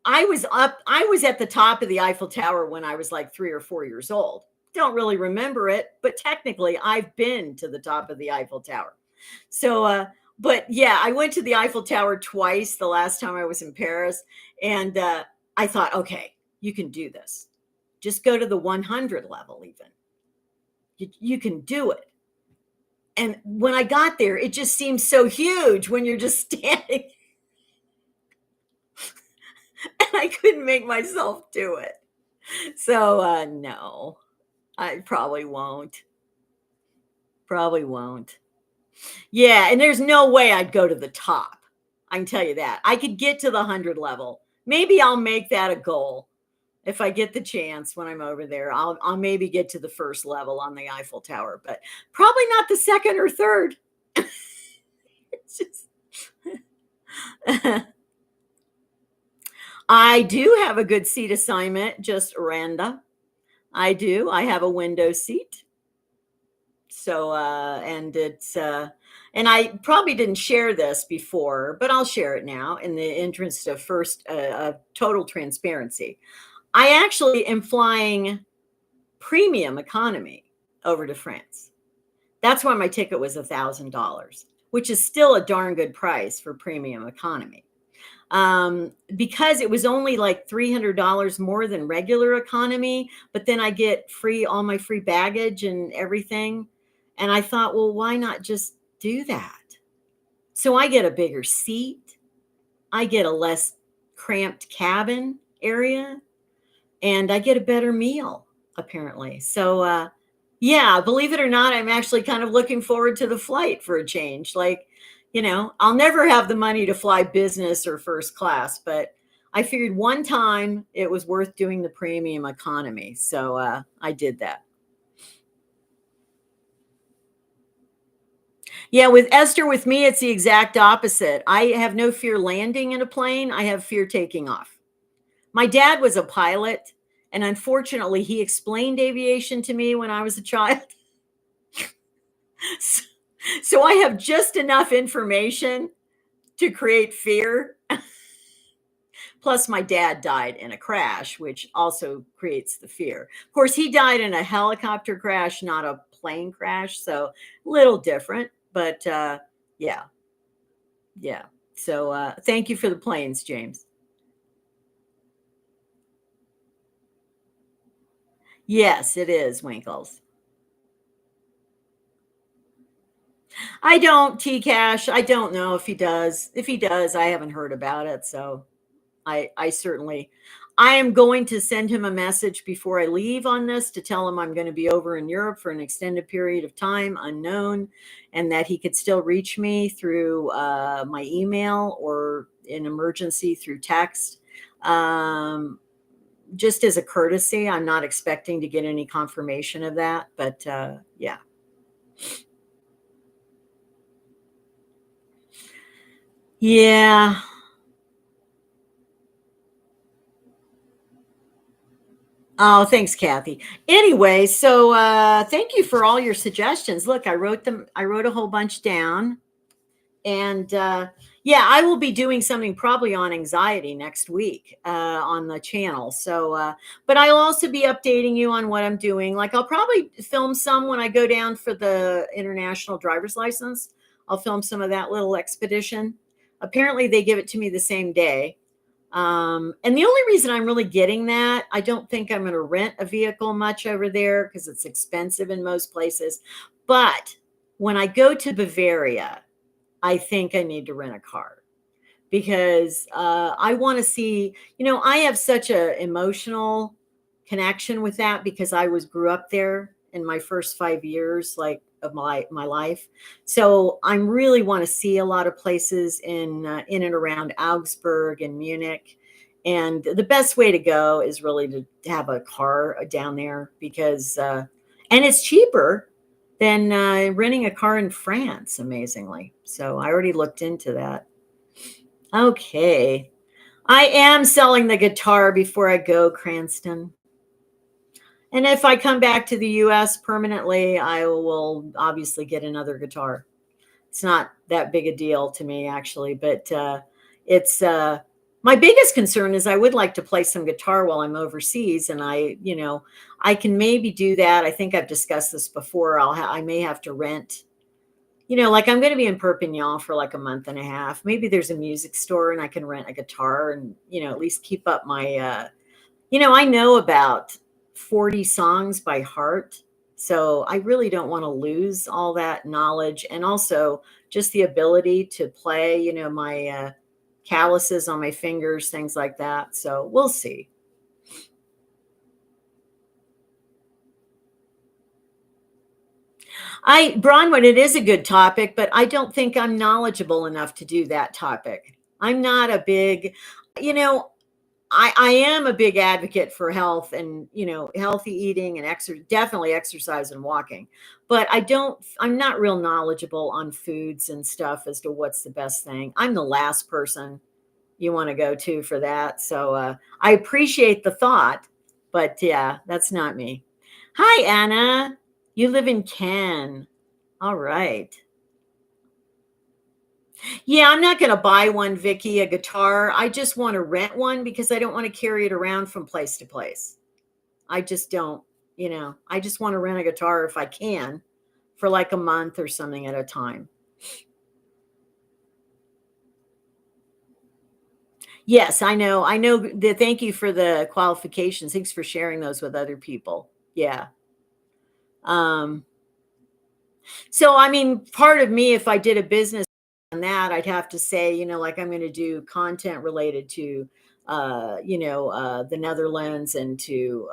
I was at the top of the Eiffel Tower when I was like 3 or 4 years old. Don't really remember it, but technically I've been to the top of the Eiffel Tower. So, but yeah, I went to the Eiffel Tower twice the last time I was in Paris. And I thought, okay, you can do this. Just go to the 100 level, even. You can do it. And when I got there, it just seemed so huge when you're just standing. And I couldn't make myself do it. So, no, I probably won't. Probably won't. Yeah, and there's no way I'd go to the top. I can tell you that. I could get to the 100 level. Maybe I'll make that a goal. If I get the chance when I'm over there, I'll maybe get to the first level on the Eiffel Tower, but probably not the second or third. It's just I do have a good seat assignment, just random. I do. I have a window seat. So and it's and I probably didn't share this before, but I'll share it now in the interest of first of total transparency. I actually am flying premium economy over to France. That's why my ticket was $1,000, which is still a darn good price for premium economy. Because it was only like $300 more than regular economy, but then I get all my free baggage and everything. And I thought, well, why not just do that? So I get a bigger seat, I get a less cramped cabin area, and I get a better meal, apparently. So, yeah, believe it or not, I'm actually kind of looking forward to the flight for a change. Like, I'll never have the money to fly business or first class, but I figured one time it was worth doing the premium economy. So I did that. Yeah, with Esther, with me, it's the exact opposite. I have no fear landing in a plane, I have fear taking off. My dad was a pilot, and unfortunately, he explained aviation to me when I was a child. So I have just enough information to create fear. Plus, my dad died in a crash, which also creates the fear. Of course, he died in a helicopter crash, not a plane crash. So, a little different, but yeah, yeah. So, thank you for the planes, James. Yes, it is Winkles. I don't, T Cash. I don't know if he does. If he does, I haven't heard about it. So, I certainly I am going to send him a message before I leave on this to tell him I'm going to be over in Europe for an extended period of time, unknown, and that he could still reach me through my email or in emergency through text. Um, just as a courtesy, I'm not expecting to get any confirmation of that, but yeah. Yeah. Oh, thanks, Kathy. Anyway, so thank you for all your suggestions. Look, I wrote a whole bunch down. And yeah, I will be doing something probably on anxiety next week on the channel. So, but I'll also be updating you on what I'm doing. Like, I'll probably film some when I go down for the international driver's license. I'll film some of that little expedition. Apparently, they give it to me the same day. And the only reason I'm really getting that, I don't think I'm going to rent a vehicle much over there because it's expensive in most places. But when I go to Bavaria, I think I need to rent a car because I want to see, I have such a emotional connection with that because I was grew up there in my first 5 years, like of my life. So I really want to see a lot of places in and around Augsburg and Munich. And the best way to go is really to have a car down there because, and it's cheaper than renting a car in France, amazingly. So I already looked into that. Okay. I am selling the guitar before I go, Cranston. And if I come back to the US permanently, I will obviously get another guitar. It's not that big a deal to me, actually, but it's my biggest concern is I would like to play some guitar while I'm overseas. And I can maybe do that. I think I've discussed this before. I may have to rent. Like I'm going to be in Perpignan for like a month and a half. Maybe there's a music store and I can rent a guitar and, at least keep up my, I know about 40 songs by heart. So I really don't want to lose all that knowledge and also just the ability to play, my calluses on my fingers, things like that. So we'll see. Bronwyn, it is a good topic, but I don't think I'm knowledgeable enough to do that topic. I'm not a big, you know, I am a big advocate for health and, healthy eating and definitely exercise and walking. But I'm not real knowledgeable on foods and stuff as to what's the best thing. I'm the last person you want to go to for that. So I appreciate the thought, but yeah, that's not me. Hi, Anna. You live in Cannes. All right. Yeah, I'm not going to buy one, Vicky, a guitar. I just want to rent one because I don't want to carry it around from place to place. I just don't, I just want to rent a guitar if I can for like a month or something at a time. Yes, I know. I know. Thank you for the qualifications. Thanks for sharing those with other people. Yeah. Um, So, I mean, part of me, if I did a business on that, I'd have to say, like I'm going to do content related to, the Netherlands and to,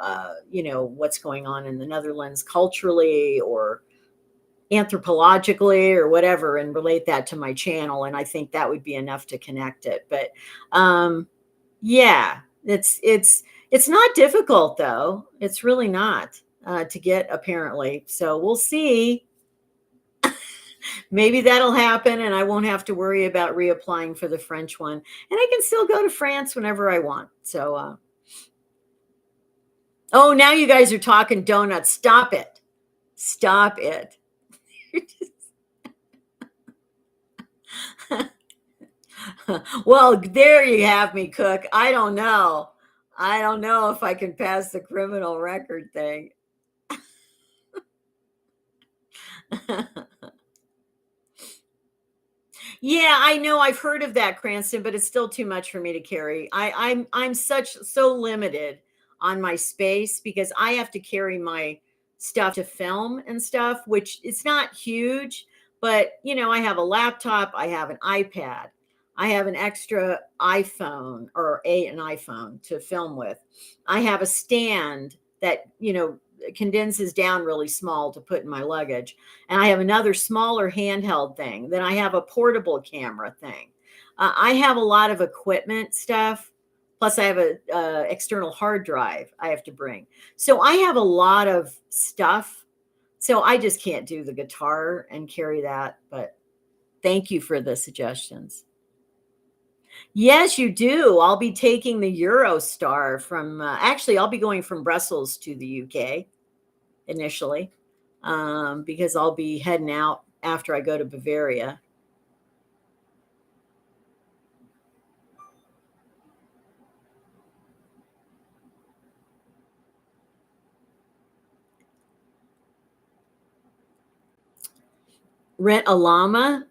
what's going on in the Netherlands culturally or anthropologically or whatever, and relate that to my channel. And I think that would be enough to connect it. But, yeah, it's not difficult though. It's really not to get apparently. So we'll see. Maybe that'll happen and I won't have to worry about reapplying for the French one. And I can still go to France whenever I want. So, oh, now you guys are talking donuts. Stop it. Stop it. Well, there you have me, Cook. I don't know. I don't know if I can pass the criminal record thing. Yeah, I know. I've heard of that, Cranston, but it's still too much for me to carry. I'm so limited on my space because I have to carry my stuff to film and stuff, which it's not huge, but I have a laptop, I have an iPad, I have an extra iPhone or an iPhone to film with. I have a stand that, condenses down really small to put in my luggage, and I have another smaller handheld thing. Then I have a portable camera thing. I have a lot of equipment stuff. Plus, I have a external hard drive I have to bring. So I have a lot of stuff. So I just can't do the guitar and carry that. But thank you for the suggestions. Yes, you do. I'll be taking the Eurostar from. Actually, I'll be going from Brussels to the UK initially, because I'll be heading out after I go to Bavaria. Rent a llama,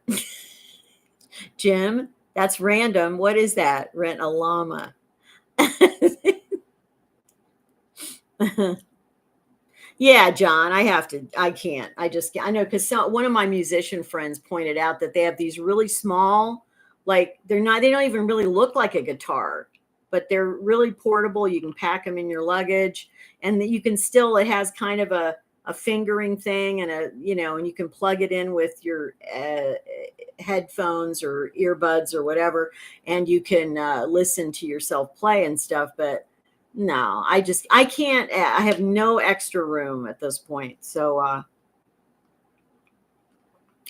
Jim. That's random. What is that? Rent a llama. Yeah, John, I can't. I know because one of my musician friends pointed out that they have these really small, like they don't even really look like a guitar, but they're really portable. You can pack them in your luggage, and you can still, it has kind of a fingering thing and and you can plug it in with your headphones or earbuds or whatever, and you can listen to yourself play and stuff. But no, I can't. I have no extra room at this point. So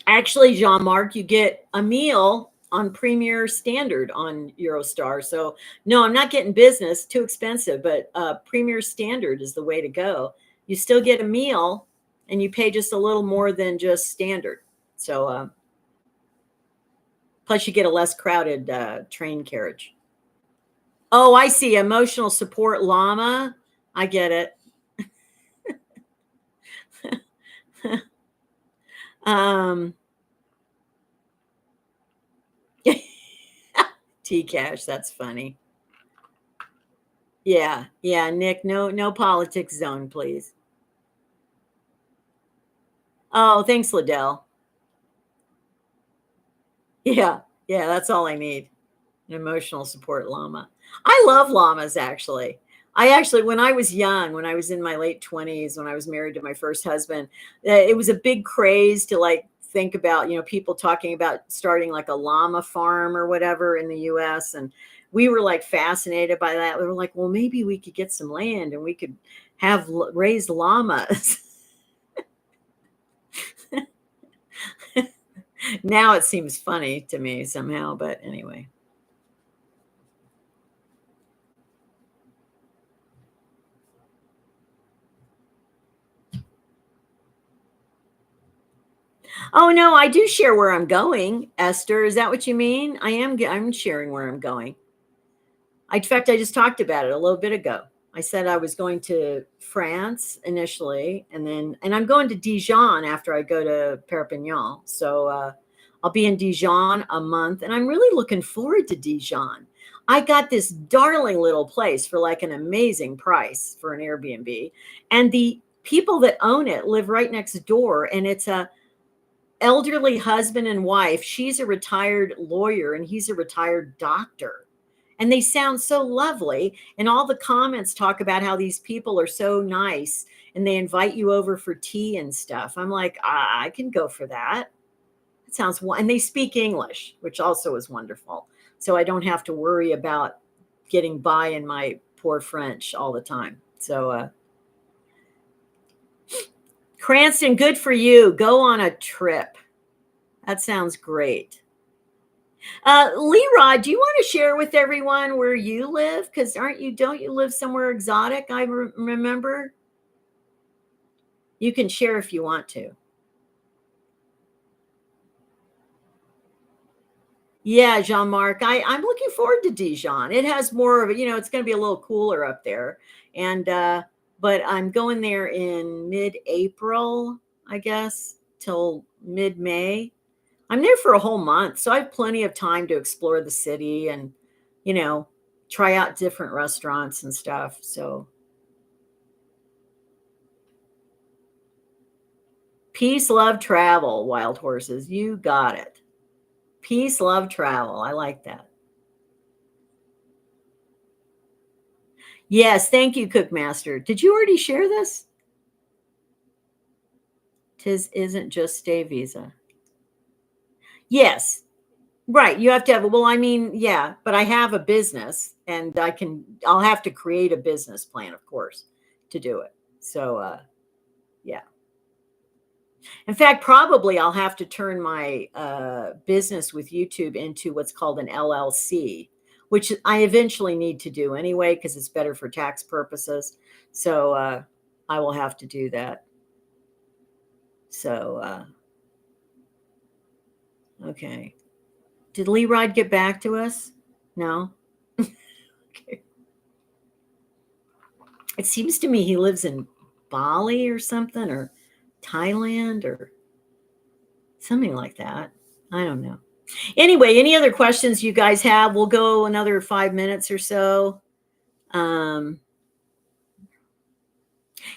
actually, Jean-Marc, you get a meal on Premier Standard on Eurostar. So no, I'm not getting business, too expensive, but Premier Standard is the way to go. You still get a meal and you pay just a little more than just standard. So plus you get a less crowded train carriage. Oh, I see. Emotional support llama. I get it. um T Cash, that's funny. Yeah, yeah, Nick, no politics zone, please. Oh, thanks, Liddell. Yeah, yeah, that's all I need. An emotional support llama. I love llamas actually. When I was young, when I was in my late 20s, when I was married to my first husband, it was a big craze to like think about, people talking about starting like a llama farm or whatever in the US, and we were like fascinated by that. We were like, well, maybe we could get some land and we could have raised llamas. Now it seems funny to me somehow, but anyway. Oh no, I do share where I'm going, Esther. Is that what you mean? I'm sharing where I'm going. In fact, I just talked about it a little bit ago. I said I was going to France initially, and I'm going to Dijon after I go to Perpignan. So I'll be in Dijon a month, and I'm really looking forward to Dijon. I got this darling little place for like an amazing price for an Airbnb, and the people that own it live right next door, and it's a elderly husband and wife. She's a retired lawyer and he's a retired doctor. And they sound so lovely. And all the comments talk about how these people are so nice and they invite you over for tea and stuff. I'm like, I can go for that. It sounds, and they speak English, which also is wonderful. So I don't have to worry about getting by in my poor French all the time. So, Cranston, good for you. Go on a trip. That sounds great. Leroy, do you want to share with everyone where you live? Because don't you live somewhere exotic? I remember. You can share if you want to. Yeah, Jean Marc, I'm looking forward to Dijon. It has more of a, it's going to be a little cooler up there. And, but I'm going there in mid April, I guess, till mid May. I'm there for a whole month, so I have plenty of time to explore the city and, you know, try out different restaurants and stuff. So, peace, love, travel, wild horses. You got it. Peace, love, travel. I like that. Yes, thank you, Cookmaster. Did you already share this? Tis isn't just stay visa. Yes, right. You have to have, well, I mean, yeah, but I have a business and I'll have to create a business plan, of course, to do it. So, yeah. In fact, probably I'll have to turn my business with YouTube into what's called an LLC, which I eventually need to do anyway because it's better for tax purposes. So I will have to do that. So, okay. Did Lee Rod get back to us? No? Okay. It seems to me he lives in Bali or something, or Thailand or something like that. I don't know. Anyway, any other questions you guys have? We'll go another 5 minutes or so. Um,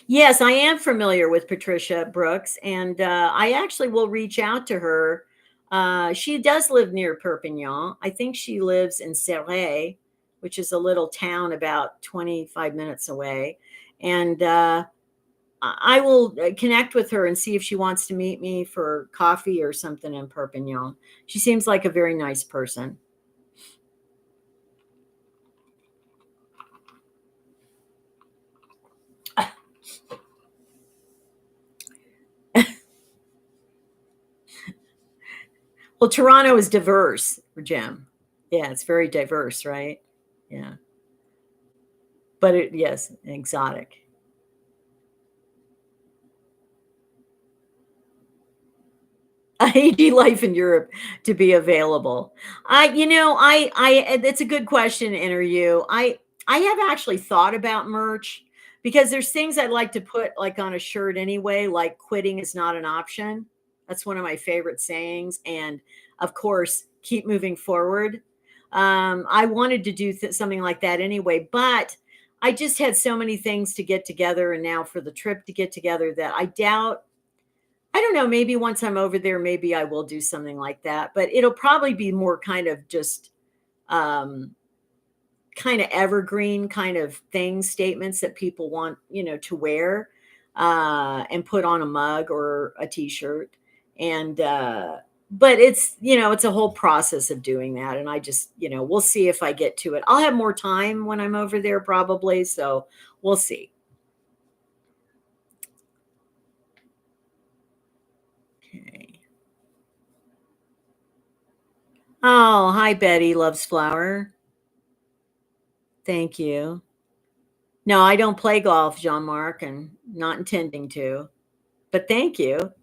yes, I am familiar with Patricia Brooks, and I actually will reach out to her. She does live near Perpignan. I think she lives in Serres, which is a little town about 25 minutes away. And I will connect with her and see if she wants to meet me for coffee or something in Perpignan. She seems like a very nice person. Well, Toronto is diverse, Jim. Yeah, it's very diverse, right? Yeah. But yes, exotic. AG life in Europe to be available. It's a good question, interview. I have actually thought about merch because there's things I'd like to put like on a shirt anyway, like quitting is not an option. That's one of my favorite sayings. And of course, keep moving forward. I wanted to do something like that anyway, but I just had so many things to get together and now for the trip to get together that I don't know, maybe once I'm over there, maybe I will do something like that, but it'll probably be more kind of just um, kind of evergreen kind of things, statements that people want, to wear and put on a mug or a t-shirt. And, but it's a whole process of doing that. And I just, we'll see if I get to it. I'll have more time when I'm over there probably. So we'll see. Okay. Oh, hi, Betty loves flower. Thank you. No, I don't play golf, Jean-Marc, and not intending to, but thank you.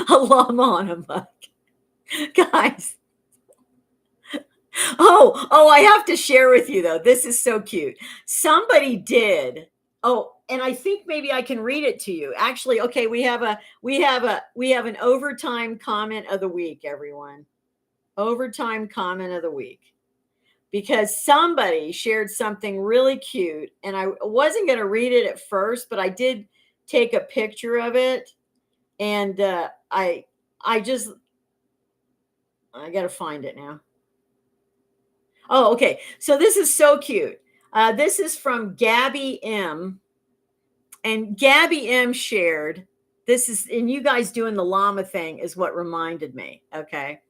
A llama on a mug. Guys. Oh, I have to share with you though. This is so cute. Somebody did. Oh, and I think maybe I can read it to you. Actually, okay, we have an overtime comment of the week, everyone. Overtime comment of the week. Because somebody shared something really cute and I wasn't going to read it at first, but I did take a picture of it and I just I got to find it now. Oh, okay. So this is so cute. This is from Gabby M, and Gabby M shared this is, and you guys doing the llama thing is what reminded me. Okay.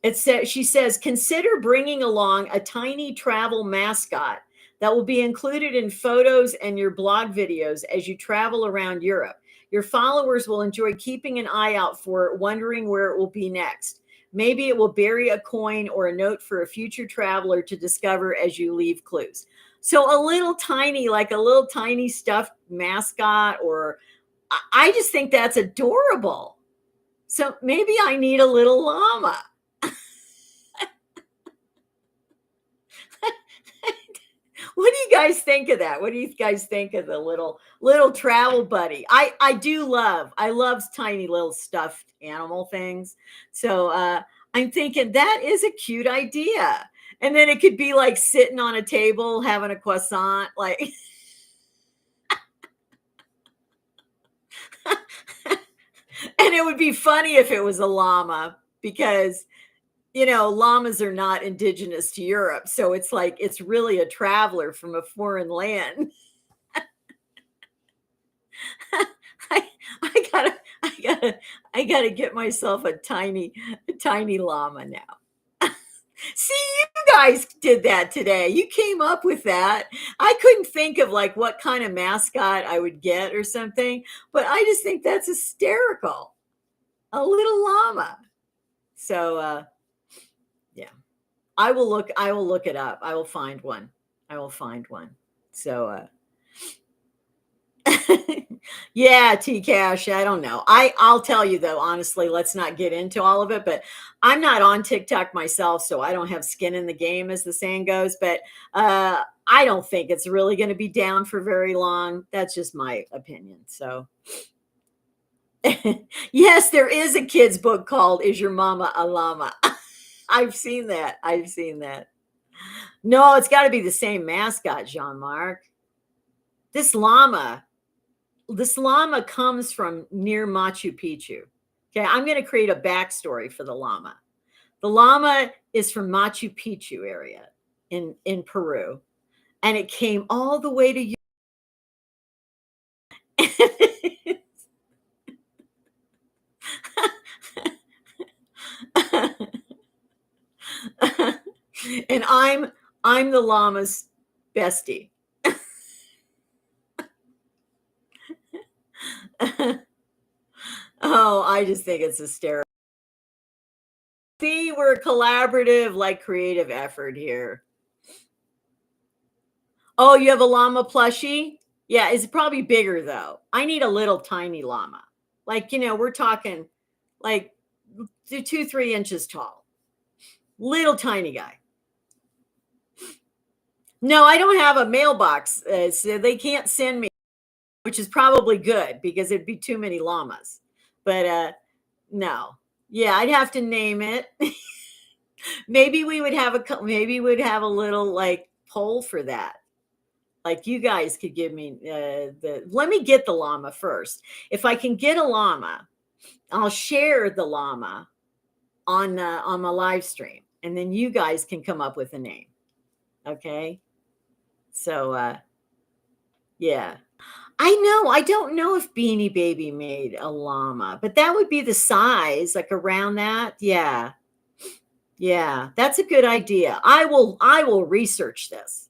It says, she says, consider bringing along a tiny travel mascot that will be included in photos and your blog videos as you travel around Europe. Your followers will enjoy keeping an eye out for it, wondering where it will be next. Maybe it will bury a coin or a note for a future traveler to discover as you leave clues. So a little tiny, like a little tiny stuffed mascot, or I just think that's adorable. So maybe I need a little llama. What do you guys think of that? What do you guys think of the little travel buddy? I love tiny little stuffed animal things. So I'm thinking that is a cute idea. And then it could be like sitting on a table having a croissant, like and it would be funny if it was a llama because llamas are not indigenous to Europe. So it's like it's really a traveler from a foreign land. I, I gotta, I gotta get myself a tiny llama now. See, you guys did that today. You came up with that. I couldn't think of like what kind of mascot I would get or something, but I just think that's hysterical. A little llama. So, yeah, I will look it up. I will find one. I will find one. So, yeah, T Cash. I don't know. I'll tell you though, honestly, let's not get into all of it, but I'm not on TikTok myself, so I don't have skin in the game as the saying goes, but I don't think it's really going to be down for very long. That's just my opinion. So Yes, there is a kid's book called Is Your Mama a Llama? I've seen that. I've seen that. No, it's got to be the same mascot, Jean-Marc. This llama, this llama comes from near Machu Picchu. Okay, I'm going to create a backstory for the llama. The llama is from Machu Picchu area in Peru, and it came all the way to and I'm the llama's bestie. Oh, I just think it's hysterical. See, we're a collaborative, like creative effort here. Oh, you have a llama plushie? Yeah, it's probably bigger though. I need a little tiny llama. Like, we're talking like 2, 3 inches tall. Little tiny guy. No, I don't have a mailbox. So they can't send me, which is probably good because it'd be too many llamas. But no. Yeah, I'd have to name it. Maybe we'd have a little like poll for that. Like you guys could give me let me get the llama first. If I can get a llama, I'll share the llama on my live stream, and then you guys can come up with a name. Okay. So yeah. I know. I don't know if Beanie Baby made a llama, but that would be the size, like around that. Yeah. Yeah. That's a good idea. I will research this.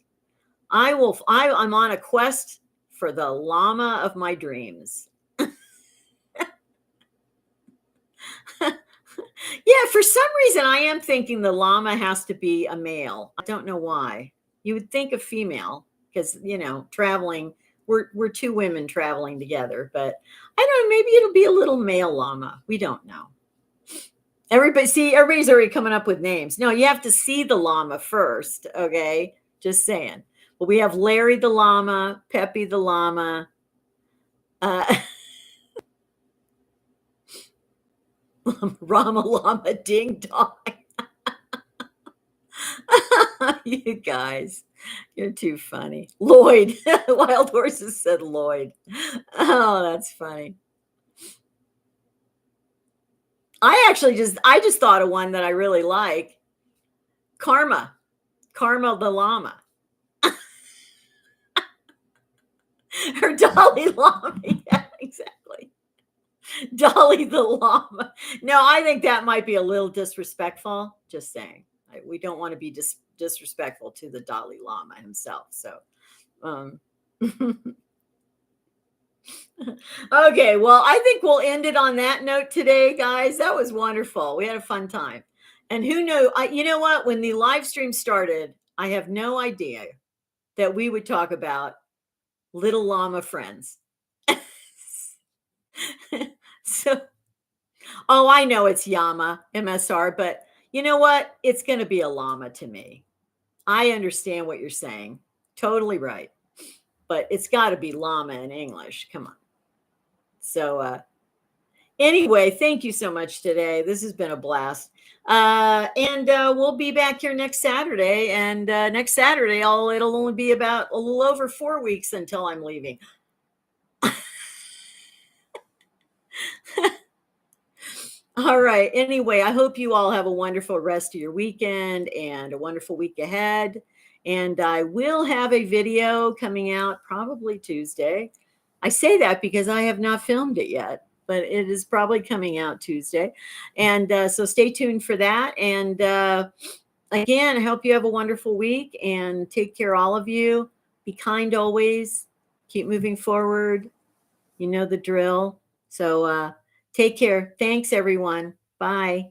I'm on a quest for the llama of my dreams. Yeah, for some reason I am thinking the llama has to be a male. I don't know why. You would think a female because, traveling, we're two women traveling together, but I don't know, maybe it'll be a little male llama. We don't know. Everybody's already coming up with names. No, you have to see the llama first, okay? Just saying. But we have Larry the llama, Peppy the llama, Rama llama ding dong. You guys, you're too funny. Lloyd. Wild Horses said Lloyd. Oh, that's funny. I just thought of one that I really like. Karma. Karma the llama. Or Dolly Llama. Yeah, exactly. Dolly the llama. No, I think that might be a little disrespectful. Just saying. We don't want to be disrespectful to the Dalai Lama himself. So, um, okay. Well, I think we'll end it on that note today, guys. That was wonderful. We had a fun time. And who knows? You know what? When the live stream started, I have no idea that we would talk about little llama friends. So, oh, I know it's Yama, MSR, but you know what? It's going to be a llama to me. I understand what you're saying. Totally right. But it's got to be llama in English. Come on. So, anyway, thank you so much today. This has been a blast. And we'll be back here next Saturday. And next Saturday, it'll only be about a little over 4 weeks until I'm leaving. All right. Anyway, I hope you all have a wonderful rest of your weekend and a wonderful week ahead. And I will have a video coming out probably Tuesday. I say that because I have not filmed it yet, but it is probably coming out Tuesday. And so stay tuned for that. And again, I hope you have a wonderful week and take care, all of you. Be kind always. Keep moving forward. You know the drill. So take care. Thanks, everyone. Bye.